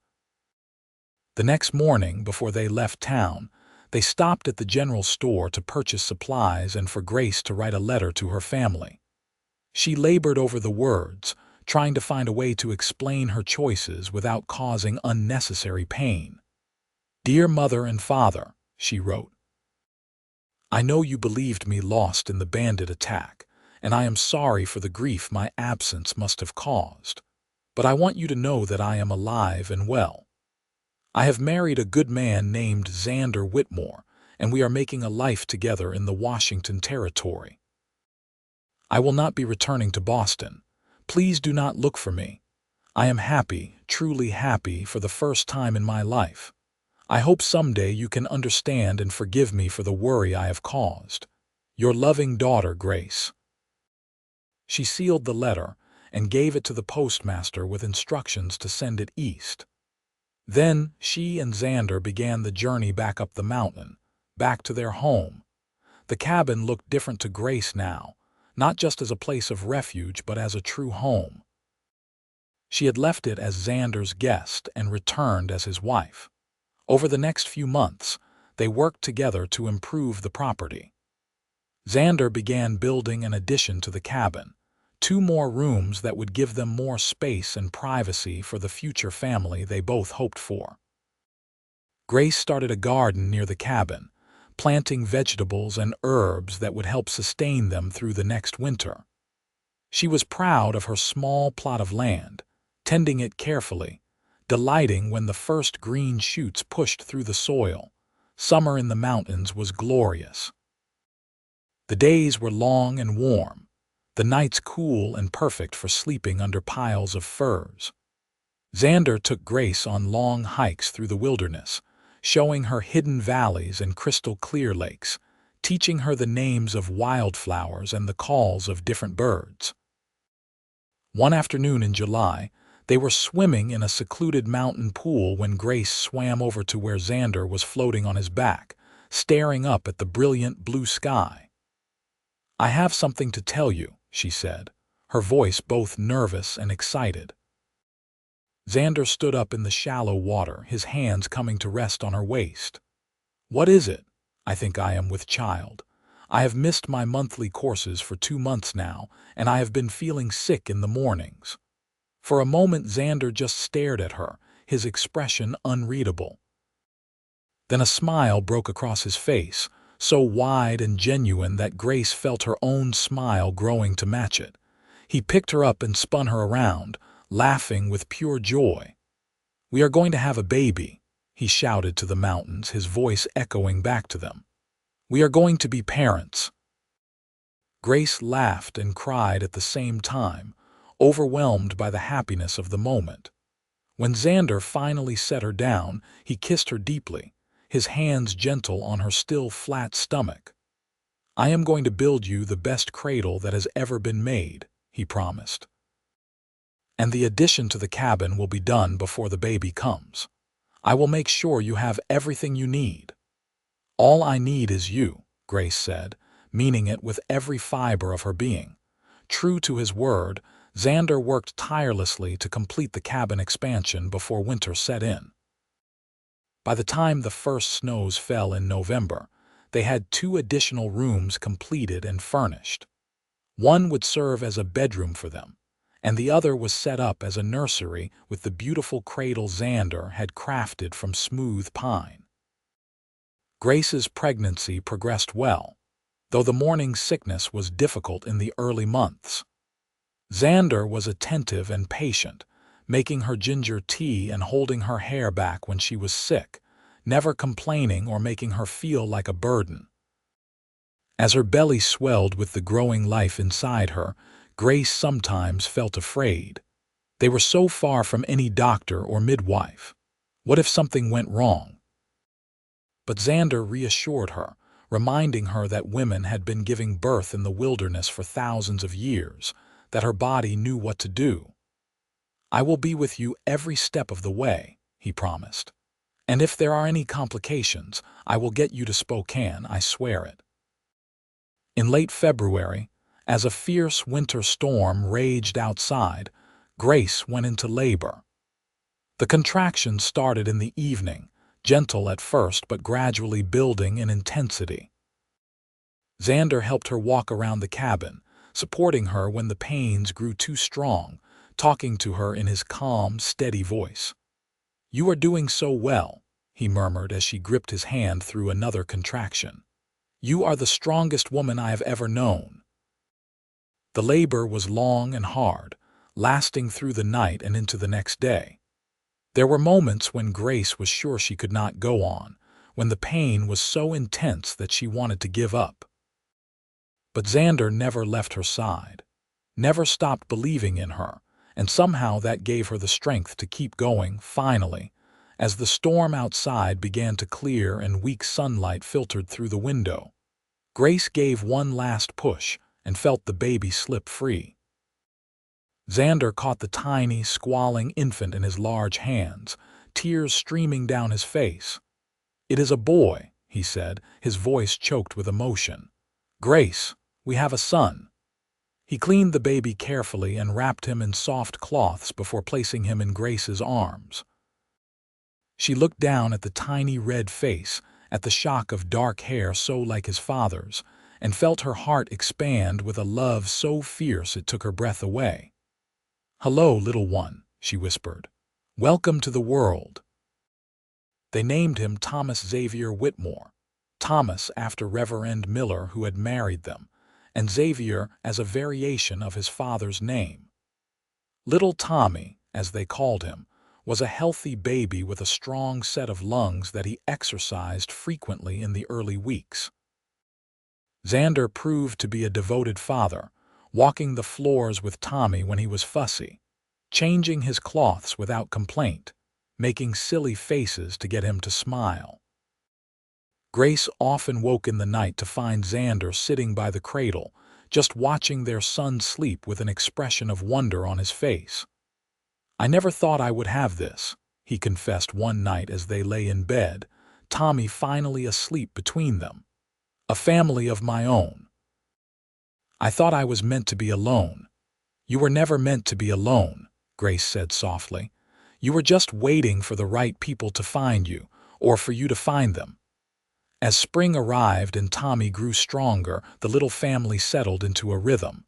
The next morning, before they left town, they stopped at the general store to purchase supplies and for Grace to write a letter to her family. She labored over the words, trying to find a way to explain her choices without causing unnecessary pain. "Dear Mother and Father," she wrote, "I know you believed me lost in the bandit attack, and I am sorry for the grief my absence must have caused. But I want you to know that I am alive and well. I have married a good man named Xander Whitmore, and we are making a life together in the Washington territory. I will not be returning to Boston. Please do not look for me. I am happy, truly happy, for the first time in my life. I hope someday you can understand and forgive me for the worry I have caused. Your loving daughter, Grace." She sealed the letter and gave it to the postmaster with instructions to send it east. Then she and Xander began the journey back up the mountain, back to their home. The cabin looked different to Grace now, not just as a place of refuge but as a true home. She had left it as Xander's guest and returned as his wife. Over the next few months, they worked together to improve the property. Xander began building an addition to the cabin, 2 more rooms that would give them more space and privacy for the future family they both hoped for. Grace started a garden near the cabin, planting vegetables and herbs that would help sustain them through the next winter. She was proud of her small plot of land, tending it carefully, delighting when the first green shoots pushed through the soil. Summer in the mountains was glorious. The days were long and warm, the nights cool and perfect for sleeping under piles of furs. Xander took Grace on long hikes through the wilderness, showing her hidden valleys and crystal-clear lakes, teaching her the names of wildflowers and the calls of different birds. One afternoon in July, they were swimming in a secluded mountain pool when Grace swam over to where Xander was floating on his back, staring up at the brilliant blue sky. "I have something to tell you," she said, her voice both nervous and excited. Xander stood up in the shallow water, his hands coming to rest on her waist. "What is it?" "I think I am with child. I have missed my monthly courses for 2 months now, and I have been feeling sick in the mornings." For a moment Xander just stared at her, his expression unreadable. Then a smile broke across his face, so wide and genuine that Grace felt her own smile growing to match it. He picked her up and spun her around, laughing with pure joy. "We are going to have a baby," he shouted to the mountains, his voice echoing back to them. "We are going to be parents." Grace laughed and cried at the same time, overwhelmed by the happiness of the moment. When Xander finally set her down, he kissed her deeply, his hands gentle on her still flat stomach. "I am going to build you the best cradle that has ever been made," he promised. "And the addition to the cabin will be done before the baby comes. I will make sure you have everything you need." "All I need is you," Grace said, meaning it with every fiber of her being. True to his word, Xander worked tirelessly to complete the cabin expansion before winter set in. By the time the first snows fell in November, they had 2 additional rooms completed and furnished. One would serve as a bedroom for them, and the other was set up as a nursery with the beautiful cradle Xander had crafted from smooth pine. Grace's pregnancy progressed well, though the morning sickness was difficult in the early months. Xander was attentive and patient, making her ginger tea and holding her hair back when she was sick, never complaining or making her feel like a burden. As her belly swelled with the growing life inside her, Grace sometimes felt afraid. They were so far from any doctor or midwife. What if something went wrong? But Xander reassured her, reminding her that women had been giving birth in the wilderness for thousands of years, that her body knew what to do. "I will be with you every step of the way," he promised. "And if there are any complications, I will get you to Spokane, I swear it." In late February, as a fierce winter storm raged outside, Grace went into labor. The contractions started in the evening, gentle at first but gradually building in intensity. Xander helped her walk around the cabin, supporting her when the pains grew too strong, talking to her in his calm, steady voice. "You are doing so well," he murmured as she gripped his hand through another contraction. "You are the strongest woman I have ever known." The labor was long and hard, lasting through the night and into the next day. There were moments when Grace was sure she could not go on, when the pain was so intense that she wanted to give up. But Xander never left her side, never stopped believing in her, and somehow that gave her the strength to keep going. Finally, as the storm outside began to clear and weak sunlight filtered through the window, Grace gave one last push and felt the baby slip free. Xander caught the tiny, squalling infant in his large hands, tears streaming down his face. "It is a boy," he said, his voice choked with emotion. "Grace, we have a son." He cleaned the baby carefully and wrapped him in soft cloths before placing him in Grace's arms. She looked down at the tiny red face, at the shock of dark hair so like his father's, and felt her heart expand with a love so fierce it took her breath away. "Hello, little one," she whispered. "Welcome to the world." They named him Thomas Xavier Whitmore, Thomas after Reverend Miller who had married them, and Xavier as a variation of his father's name. Little Tommy, as they called him, was a healthy baby with a strong set of lungs that he exercised frequently in the early weeks. Xander proved to be a devoted father, walking the floors with Tommy when he was fussy, changing his cloths without complaint, making silly faces to get him to smile. Grace often woke in the night to find Xander sitting by the cradle, just watching their son sleep with an expression of wonder on his face. "I never thought I would have this," he confessed one night as they lay in bed, Tommy finally asleep between them. "A family of my own. I thought I was meant to be alone." "You were never meant to be alone," Grace said softly. "You were just waiting for the right people to find you, or for you to find them." As spring arrived and Tommy grew stronger, the little family settled into a rhythm.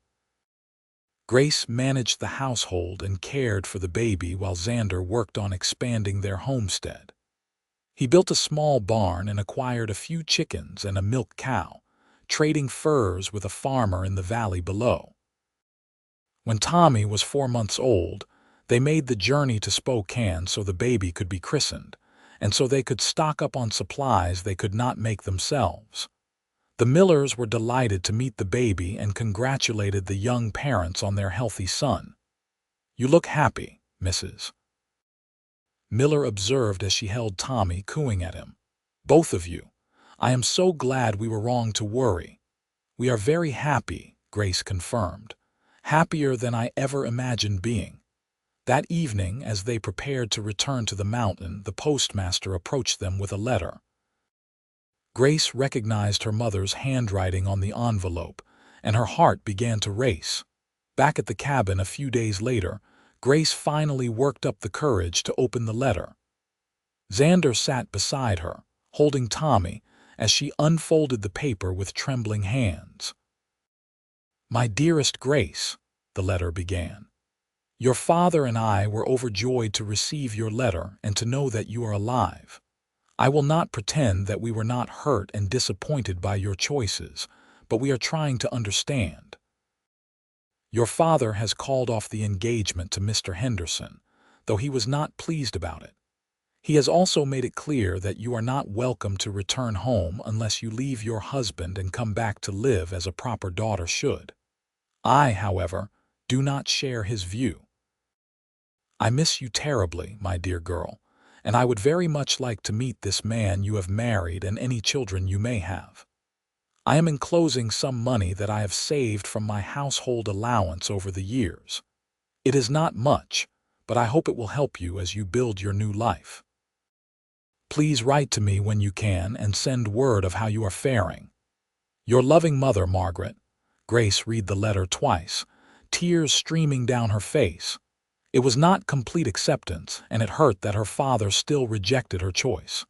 Grace managed the household and cared for the baby while Xander worked on expanding their homestead. He built a small barn and acquired a few chickens and a milk cow, trading furs with a farmer in the valley below. When Tommy was 4 months old, they made the journey to Spokane so the baby could be christened, and so they could stock up on supplies they could not make themselves. The Millers were delighted to meet the baby and congratulated the young parents on their healthy son. "You look happy, Mrs. Miller observed as she held Tommy, cooing at him. "Both of you. I am so glad we were wrong to worry." "We are very happy," Grace confirmed. "Happier than I ever imagined being." That evening, as they prepared to return to the mountain, the postmaster approached them with a letter. Grace recognized her mother's handwriting on the envelope, and her heart began to race. Back at the cabin a few days later, Grace finally worked up the courage to open the letter. Xander sat beside her, holding Tommy, as she unfolded the paper with trembling hands. "My dearest Grace," the letter began. "Your father and I were overjoyed to receive your letter and to know that you are alive. I will not pretend that we were not hurt and disappointed by your choices, but we are trying to understand. Your father has called off the engagement to Mr. Henderson, though he was not pleased about it. He has also made it clear that you are not welcome to return home unless you leave your husband and come back to live as a proper daughter should. I, however, do not share his view. I miss you terribly, my dear girl, and I would very much like to meet this man you have married and any children you may have. I am enclosing some money that I have saved from my household allowance over the years. It is not much, but I hope it will help you as you build your new life. Please write to me when you can and send word of how you are faring. Your loving mother, Margaret." Grace read the letter twice, tears streaming down her face. It was not complete acceptance, and it hurt that her father still rejected her choice.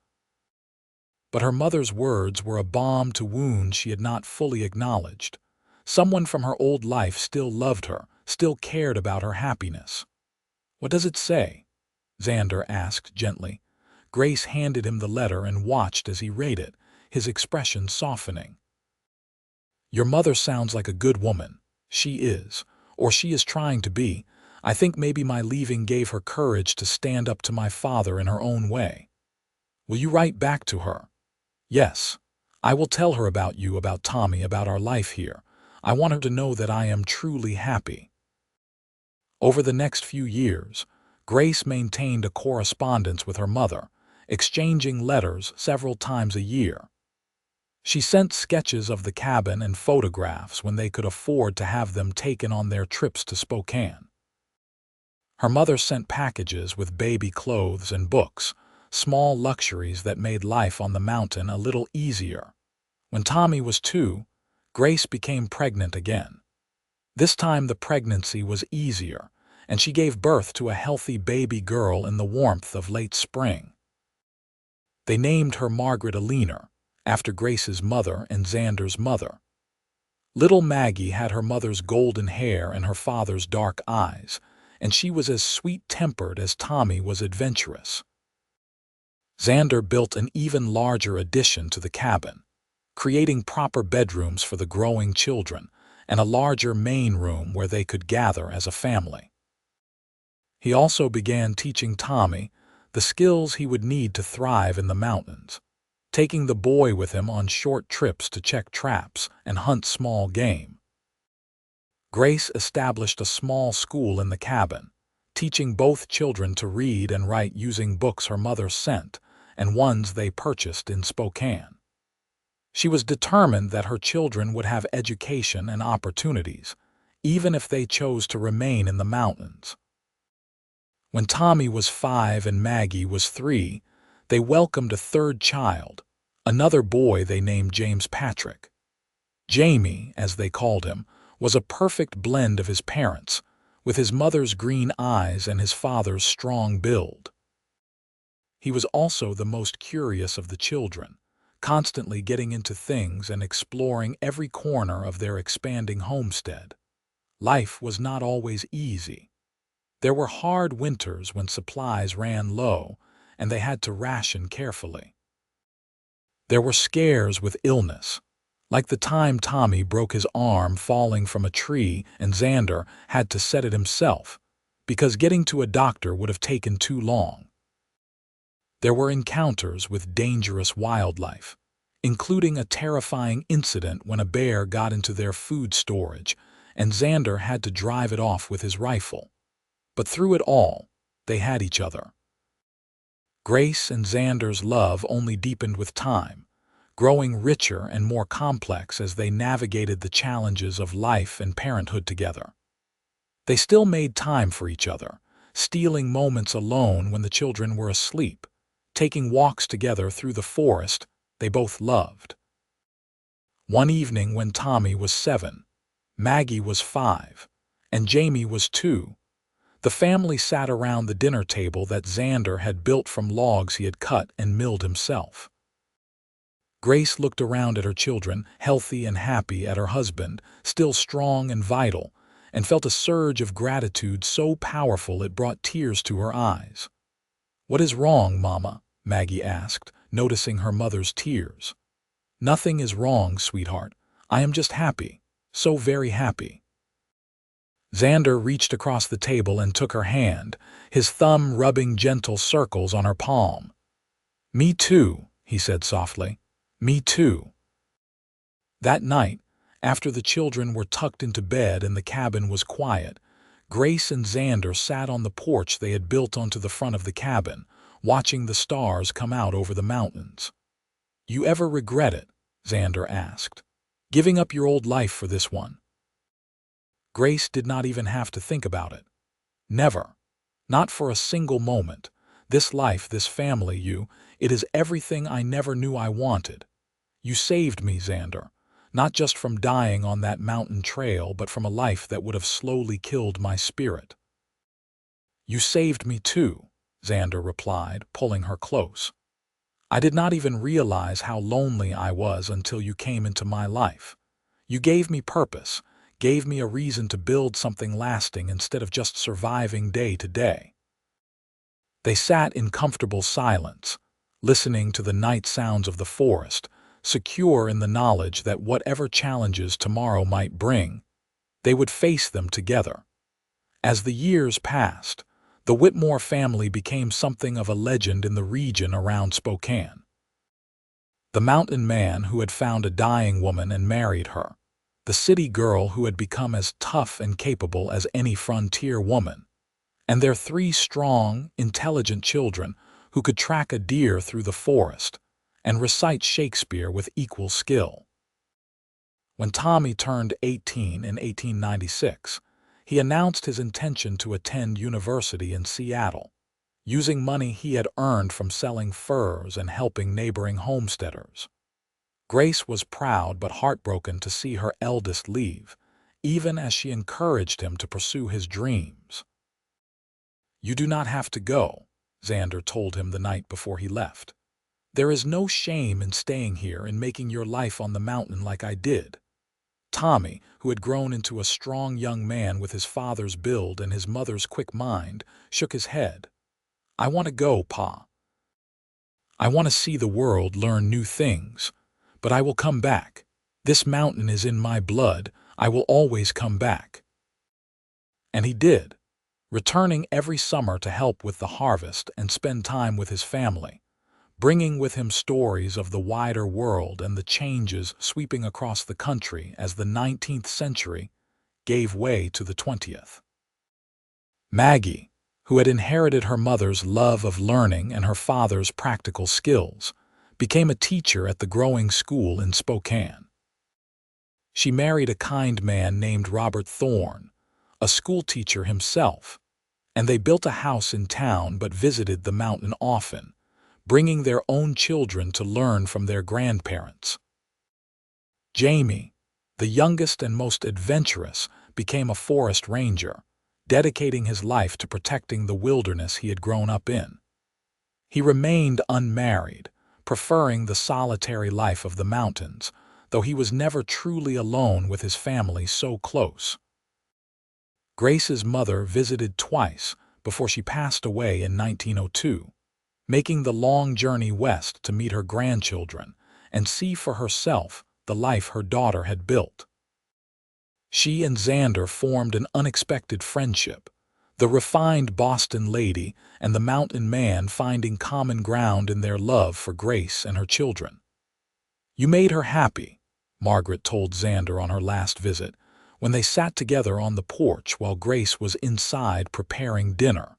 But her mother's words were a balm to wounds she had not fully acknowledged. Someone from her old life still loved her, still cared about her happiness. "What does it say?" Xander asked gently. Grace handed him the letter and watched as he read it, his expression softening. "Your mother sounds like a good woman. She is, or she is trying to be. I think maybe my leaving gave her courage to stand up to my father in her own way. Will you write back to her?" "Yes. I will tell her about you, about Tommy, about our life here. I want her to know that I am truly happy." Over the next few years, Grace maintained a correspondence with her mother, exchanging letters several times a year. She sent sketches of the cabin and photographs when they could afford to have them taken on their trips to Spokane. Her mother sent packages with baby clothes and books, small luxuries that made life on the mountain a little easier. When Tommy was 2, Grace became pregnant again. This time the pregnancy was easier, and she gave birth to a healthy baby girl in the warmth of late spring. They named her Margaret Alina, after Grace's mother and Xander's mother. Little Maggie had her mother's golden hair and her father's dark eyes, and she was as sweet-tempered as Tommy was adventurous. Xander built an even larger addition to the cabin, creating proper bedrooms for the growing children and a larger main room where they could gather as a family. He also began teaching Tommy the skills he would need to thrive in the mountains, taking the boy with him on short trips to check traps and hunt small game. Grace established a small school in the cabin, teaching both children to read and write using books her mother sent and ones they purchased in Spokane. She was determined that her children would have education and opportunities, even if they chose to remain in the mountains. When Tommy was 5 and Maggie was 3, they welcomed a third child, another boy they named James Patrick. Jamie, as they called him, was a perfect blend of his parents, with his mother's green eyes and his father's strong build. He was also the most curious of the children, constantly getting into things and exploring every corner of their expanding homestead. Life was not always easy. There were hard winters when supplies ran low, and they had to ration carefully. There were scares with illness, like the time Tommy broke his arm falling from a tree and Xander had to set it himself, because getting to a doctor would have taken too long. There were encounters with dangerous wildlife, including a terrifying incident when a bear got into their food storage and Xander had to drive it off with his rifle. But through it all, they had each other. Grace and Xander's love only deepened with time, growing richer and more complex as they navigated the challenges of life and parenthood together. They still made time for each other, stealing moments alone when the children were asleep, taking walks together through the forest they both loved. One evening when Tommy was 7, Maggie was 5, and Jamie was 2, the family sat around the dinner table that Xander had built from logs he had cut and milled himself. Grace looked around at her children, healthy and happy, at her husband, still strong and vital, and felt a surge of gratitude so powerful it brought tears to her eyes. "What is wrong, Mama?" Maggie asked, noticing her mother's tears. "Nothing is wrong, sweetheart. I am just happy, so very happy." Xander reached across the table and took her hand, his thumb rubbing gentle circles on her palm. "Me too," he said softly. "Me too." That night, after the children were tucked into bed and the cabin was quiet, Grace and Xander sat on the porch they had built onto the front of the cabin, watching the stars come out over the mountains. "You ever regret it?" Xander asked. "Giving up your old life for this one?" Grace did not even have to think about it. Never. Not for a single moment. This life, this family, it is everything I never knew I wanted. You saved me, Xander, not just from dying on that mountain trail, but from a life that would have slowly killed my spirit. "You saved me too," Xander replied, pulling her close. "I did not even realize how lonely I was until you came into my life. You gave me purpose, gave me a reason to build something lasting instead of just surviving day to day." They sat in comfortable silence, listening to the night sounds of the forest, secure in the knowledge that whatever challenges tomorrow might bring, they would face them together. As the years passed, the Whitmore family became something of a legend in the region around Spokane. The mountain man who had found a dying woman and married her, the city girl who had become as tough and capable as any frontier woman, and their 3 strong, intelligent children who could track a deer through the forest and recite Shakespeare with equal skill. When Tommy turned 18 in 1896, He announced his intention to attend university in Seattle, using money he had earned from selling furs and helping neighboring homesteaders. Grace was proud but heartbroken to see her eldest leave, even as she encouraged him to pursue his dreams. "You do not have to go," Xander told him the night before he left. "There is no shame in staying here and making your life on the mountain like I did." Tommy, who had grown into a strong young man with his father's build and his mother's quick mind, shook his head. "I want to go, Pa. I want to see the world, learn new things. But I will come back. This mountain is in my blood. I will always come back." And he did, returning every summer to help with the harvest and spend time with his family, bringing with him stories of the wider world and the changes sweeping across the country as the 19th century gave way to the 20th. Maggie, who had inherited her mother's love of learning and her father's practical skills, became a teacher at the growing school in Spokane. She married a kind man named Robert Thorne, a schoolteacher himself, and they built a house in town but visited the mountain often, bringing their own children to learn from their grandparents. Jamie, the youngest and most adventurous, became a forest ranger, dedicating his life to protecting the wilderness he had grown up in. He remained unmarried, preferring the solitary life of the mountains, though he was never truly alone with his family so close. Grace's mother visited twice before she passed away in 1902, making the long journey west to meet her grandchildren and see for herself the life her daughter had built. She and Xander formed an unexpected friendship, the refined Boston lady and the mountain man finding common ground in their love for Grace and her children. "You made her happy," Margaret told Xander on her last visit, when they sat together on the porch while Grace was inside preparing dinner.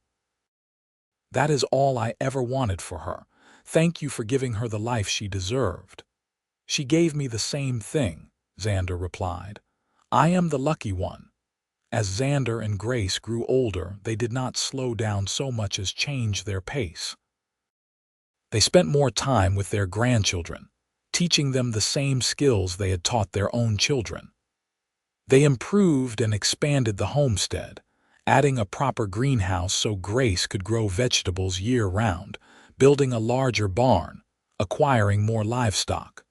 "That is all I ever wanted for her. Thank you for giving her the life she deserved." "She gave me the same thing," Xander replied. "I am the lucky one." As Xander and Grace grew older, they did not slow down so much as change their pace. They spent more time with their grandchildren, teaching them the same skills they had taught their own children. They improved and expanded the homestead, adding a proper greenhouse so Grace could grow vegetables year-round, building a larger barn, acquiring more livestock.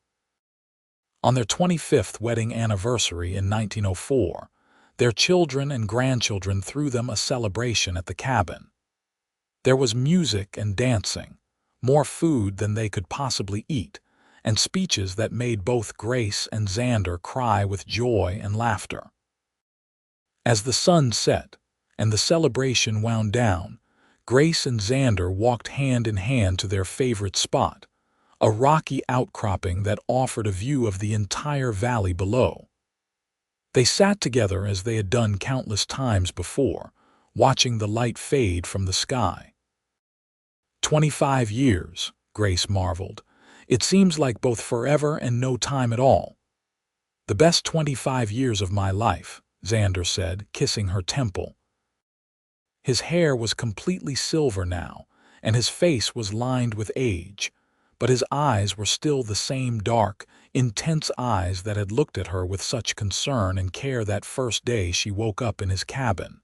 On their 25th wedding anniversary in 1904, their children and grandchildren threw them a celebration at the cabin. There was music and dancing, more food than they could possibly eat, and speeches that made both Grace and Xander cry with joy and laughter. As the sun set and the celebration wound down, Grace and Xander walked hand in hand to their favorite spot, a rocky outcropping that offered a view of the entire valley below. They sat together as they had done countless times before, watching the light fade from the sky. 25 years, Grace marveled. "It seems like both forever and no time at all." "The best 25 years of my life," Xander said, kissing her temple. His hair was completely silver now, and his face was lined with age, but his eyes were still the same dark, intense eyes that had looked at her with such concern and care that first day she woke up in his cabin.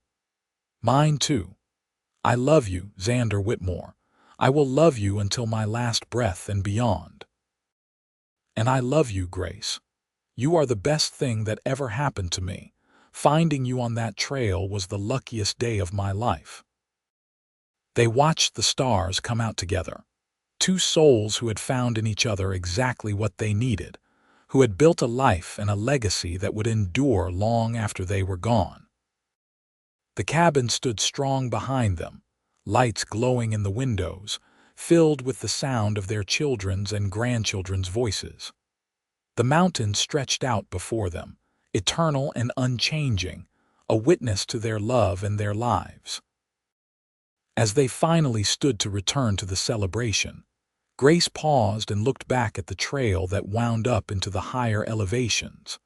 "Mine too. I love you, Xander Whitmore. I will love you until my last breath and beyond." "And I love you, Grace. You are the best thing that ever happened to me. Finding you on that trail was the luckiest day of my life." They watched the stars come out together, two souls who had found in each other exactly what they needed, who had built a life and a legacy that would endure long after they were gone. The cabin stood strong behind them, lights glowing in the windows, filled with the sound of their children's and grandchildren's voices. The mountains stretched out before them, eternal and unchanging, a witness to their love and their lives. As they finally stood to return to the celebration, Grace paused and looked back at the trail that wound up into the higher elevations,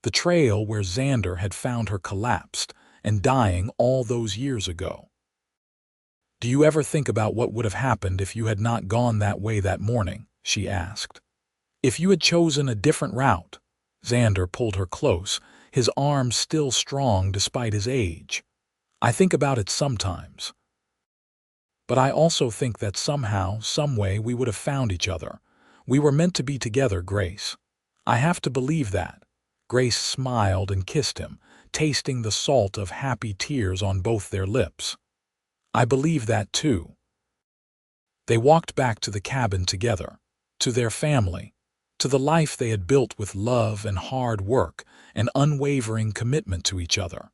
the trail where Xander had found her collapsed and dying all those years ago. "Do you ever think about what would have happened if you had not gone that way that morning?" she asked. "If you had chosen a different route?" Xander pulled her close, his arms still strong despite his age. "I think about it sometimes. But I also think that somehow, some way, we would have found each other. We were meant to be together, Grace. I have to believe that." Grace smiled and kissed him, tasting the salt of happy tears on both their lips. "I believe that too." They walked back to the cabin together, to their family, to the life they had built with love and hard work and unwavering commitment to each other.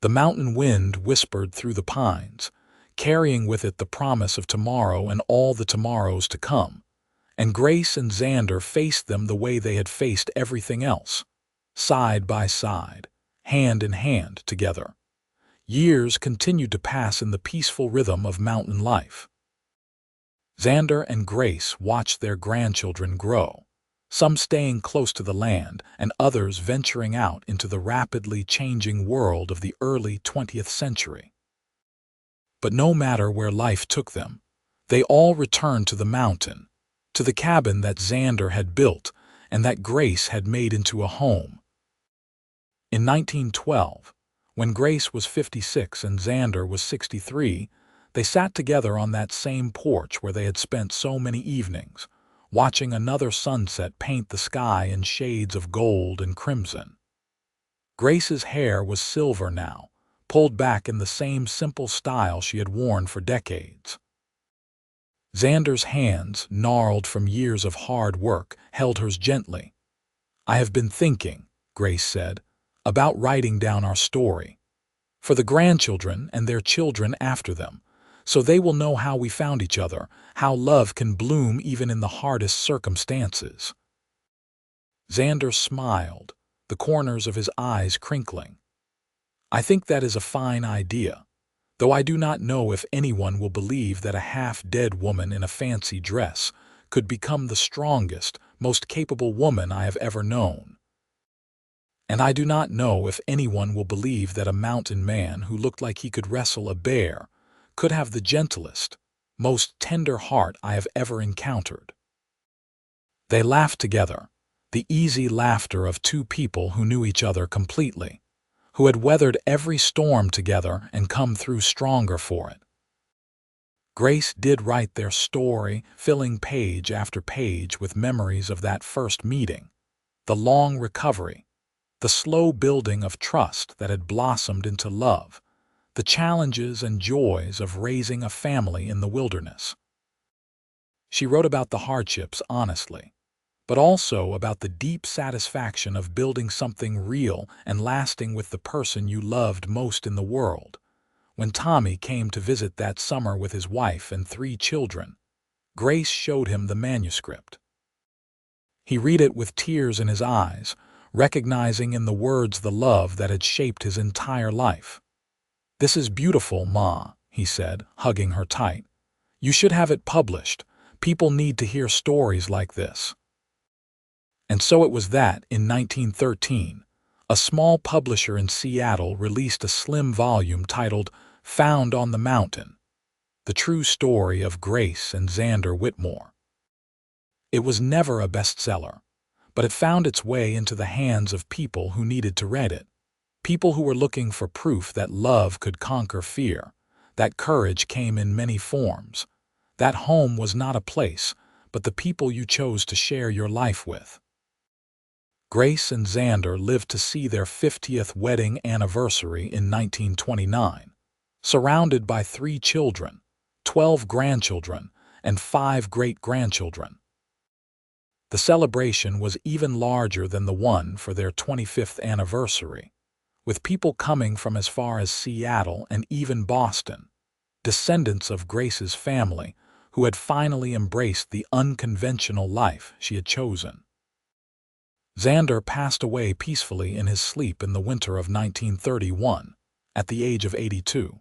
The mountain wind whispered through the pines, carrying with it the promise of tomorrow and all the tomorrows to come, and Grace and Xander faced them the way they had faced everything else, side by side, hand in hand together. Years continued to pass in the peaceful rhythm of mountain life. Xander and Grace watched their grandchildren grow, some staying close to the land and others venturing out into the rapidly changing world of the early 20th century. But no matter where life took them, they all returned to the mountain, to the cabin that Xander had built and that Grace had made into a home. In 1912, when Grace was 56 and Xander was 63, they sat together on that same porch where they had spent so many evenings, watching another sunset paint the sky in shades of gold and crimson. Grace's hair was silver now, pulled back in the same simple style she had worn for decades. Xander's hands, gnarled from years of hard work, held hers gently. "I have been thinking," Grace said, "about writing down our story. For the grandchildren and their children after them, so they will know how we found each other, how love can bloom even in the hardest circumstances." Xander smiled, the corners of his eyes crinkling. "I think that is a fine idea, though I do not know if anyone will believe that a half-dead woman in a fancy dress could become the strongest, most capable woman I have ever known. And I do not know if anyone will believe that a mountain man who looked like he could wrestle a bear could have the gentlest, most tender heart I have ever encountered." They laughed together, the easy laughter of two people who knew each other completely, who had weathered every storm together and come through stronger for it. Grace did write their story, filling page after page with memories of that first meeting, the long recovery, the slow building of trust that had blossomed into love, the challenges and joys of raising a family in the wilderness. She wrote about the hardships honestly, but also about the deep satisfaction of building something real and lasting with the person you loved most in the world. When Tommy came to visit that summer with his wife and 3 children, Grace showed him the manuscript. He read it with tears in his eyes, recognizing in the words the love that had shaped his entire life. "This is beautiful, Ma," he said, hugging her tight. "You should have it published. People need to hear stories like this." And so it was that, in 1913, a small publisher in Seattle released a slim volume titled "Found on the Mountain: The True Story of Grace and Xander Whitmore." It was never a bestseller, but it found its way into the hands of people who needed to read it. People who were looking for proof that love could conquer fear, that courage came in many forms, that home was not a place, but the people you chose to share your life with. Grace and Xander lived to see their 50th wedding anniversary in 1929, surrounded by 3 children, 12 grandchildren, and 5 great-grandchildren. The celebration was even larger than the one for their 25th anniversary, with people coming from as far as Seattle and even Boston, descendants of Grace's family who had finally embraced the unconventional life she had chosen. Xander passed away peacefully in his sleep in the winter of 1931, at the age of 82.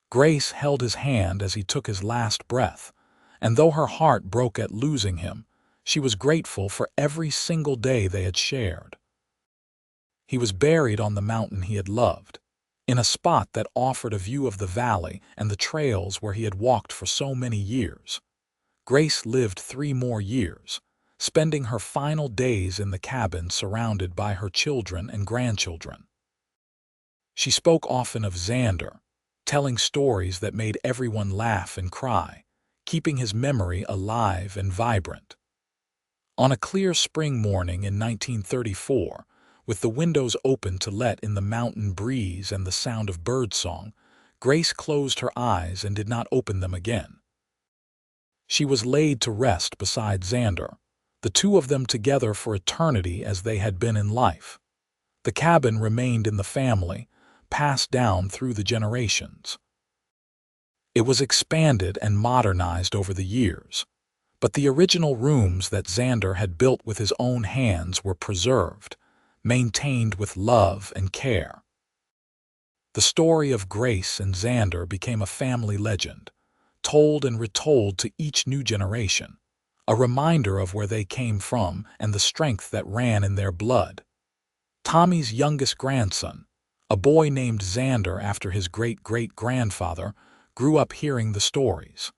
Grace held his hand as he took his last breath, and though her heart broke at losing him, she was grateful for every single day they had shared. He was buried on the mountain he had loved, in a spot that offered a view of the valley and the trails where he had walked for so many years. Grace lived 3 more years, spending her final days in the cabin surrounded by her children and grandchildren. She spoke often of Xander, telling stories that made everyone laugh and cry, keeping his memory alive and vibrant. On a clear spring morning in 1934, with the windows open to let in the mountain breeze and the sound of birdsong, Grace closed her eyes and did not open them again. She was laid to rest beside Xander, the two of them together for eternity as they had been in life. The cabin remained in the family, passed down through the generations. It was expanded and modernized over the years, but the original rooms that Xander had built with his own hands were preserved, maintained with love and care. The story of Grace and Xander became a family legend, told and retold to each new generation, a reminder of where they came from and the strength that ran in their blood. Tommy's youngest grandson, a boy named Xander after his great-great-grandfather, grew up hearing the stories.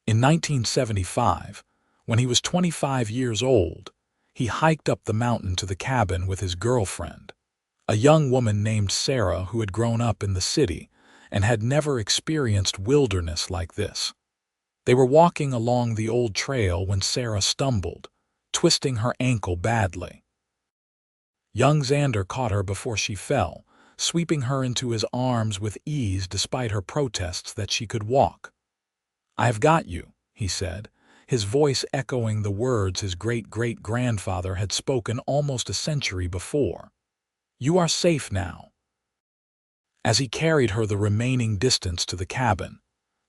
In 1975, when he was 25 years old, he hiked up the mountain to the cabin with his girlfriend, a young woman named Sarah who had grown up in the city and had never experienced wilderness like this. They were walking along the old trail when Sarah stumbled, twisting her ankle badly. Young Xander caught her before she fell, sweeping her into his arms with ease despite her protests that she could walk. "I've got you," he said, his voice echoing the words his great-great-grandfather had spoken almost a century before. "You are safe now." As he carried her the remaining distance to the cabin,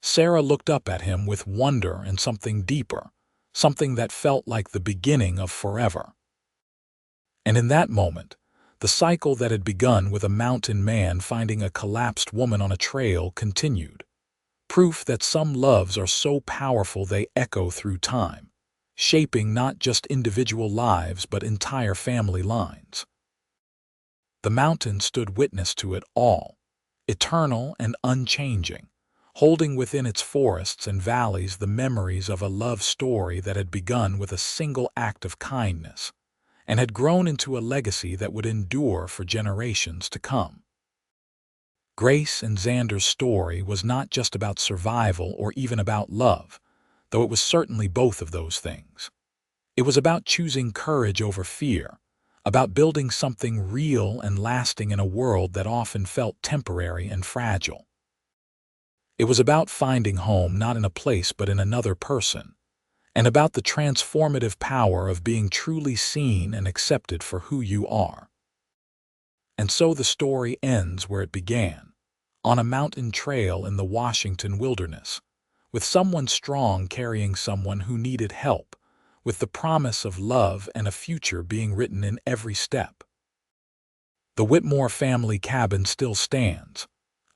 Sarah looked up at him with wonder and something deeper, something that felt like the beginning of forever. And in that moment, the cycle that had begun with a mountain man finding a collapsed woman on a trail continued. Proof that some loves are so powerful they echo through time, shaping not just individual lives but entire family lines. The mountain stood witness to it all, eternal and unchanging, holding within its forests and valleys the memories of a love story that had begun with a single act of kindness and had grown into a legacy that would endure for generations to come. Grace and Xander's story was not just about survival or even about love, though it was certainly both of those things. It was about choosing courage over fear, about building something real and lasting in a world that often felt temporary and fragile. It was about finding home not in a place but in another person, and about the transformative power of being truly seen and accepted for who you are. And so the story ends where it began, on a mountain trail in the Washington wilderness, with someone strong carrying someone who needed help, with the promise of love and a future being written in every step. The Whitmore family cabin still stands,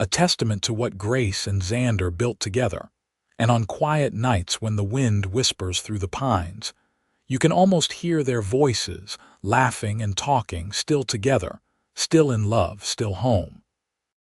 a testament to what Grace and Xander built together, and on quiet nights when the wind whispers through the pines, you can almost hear their voices, laughing and talking, still together, still in love, still home.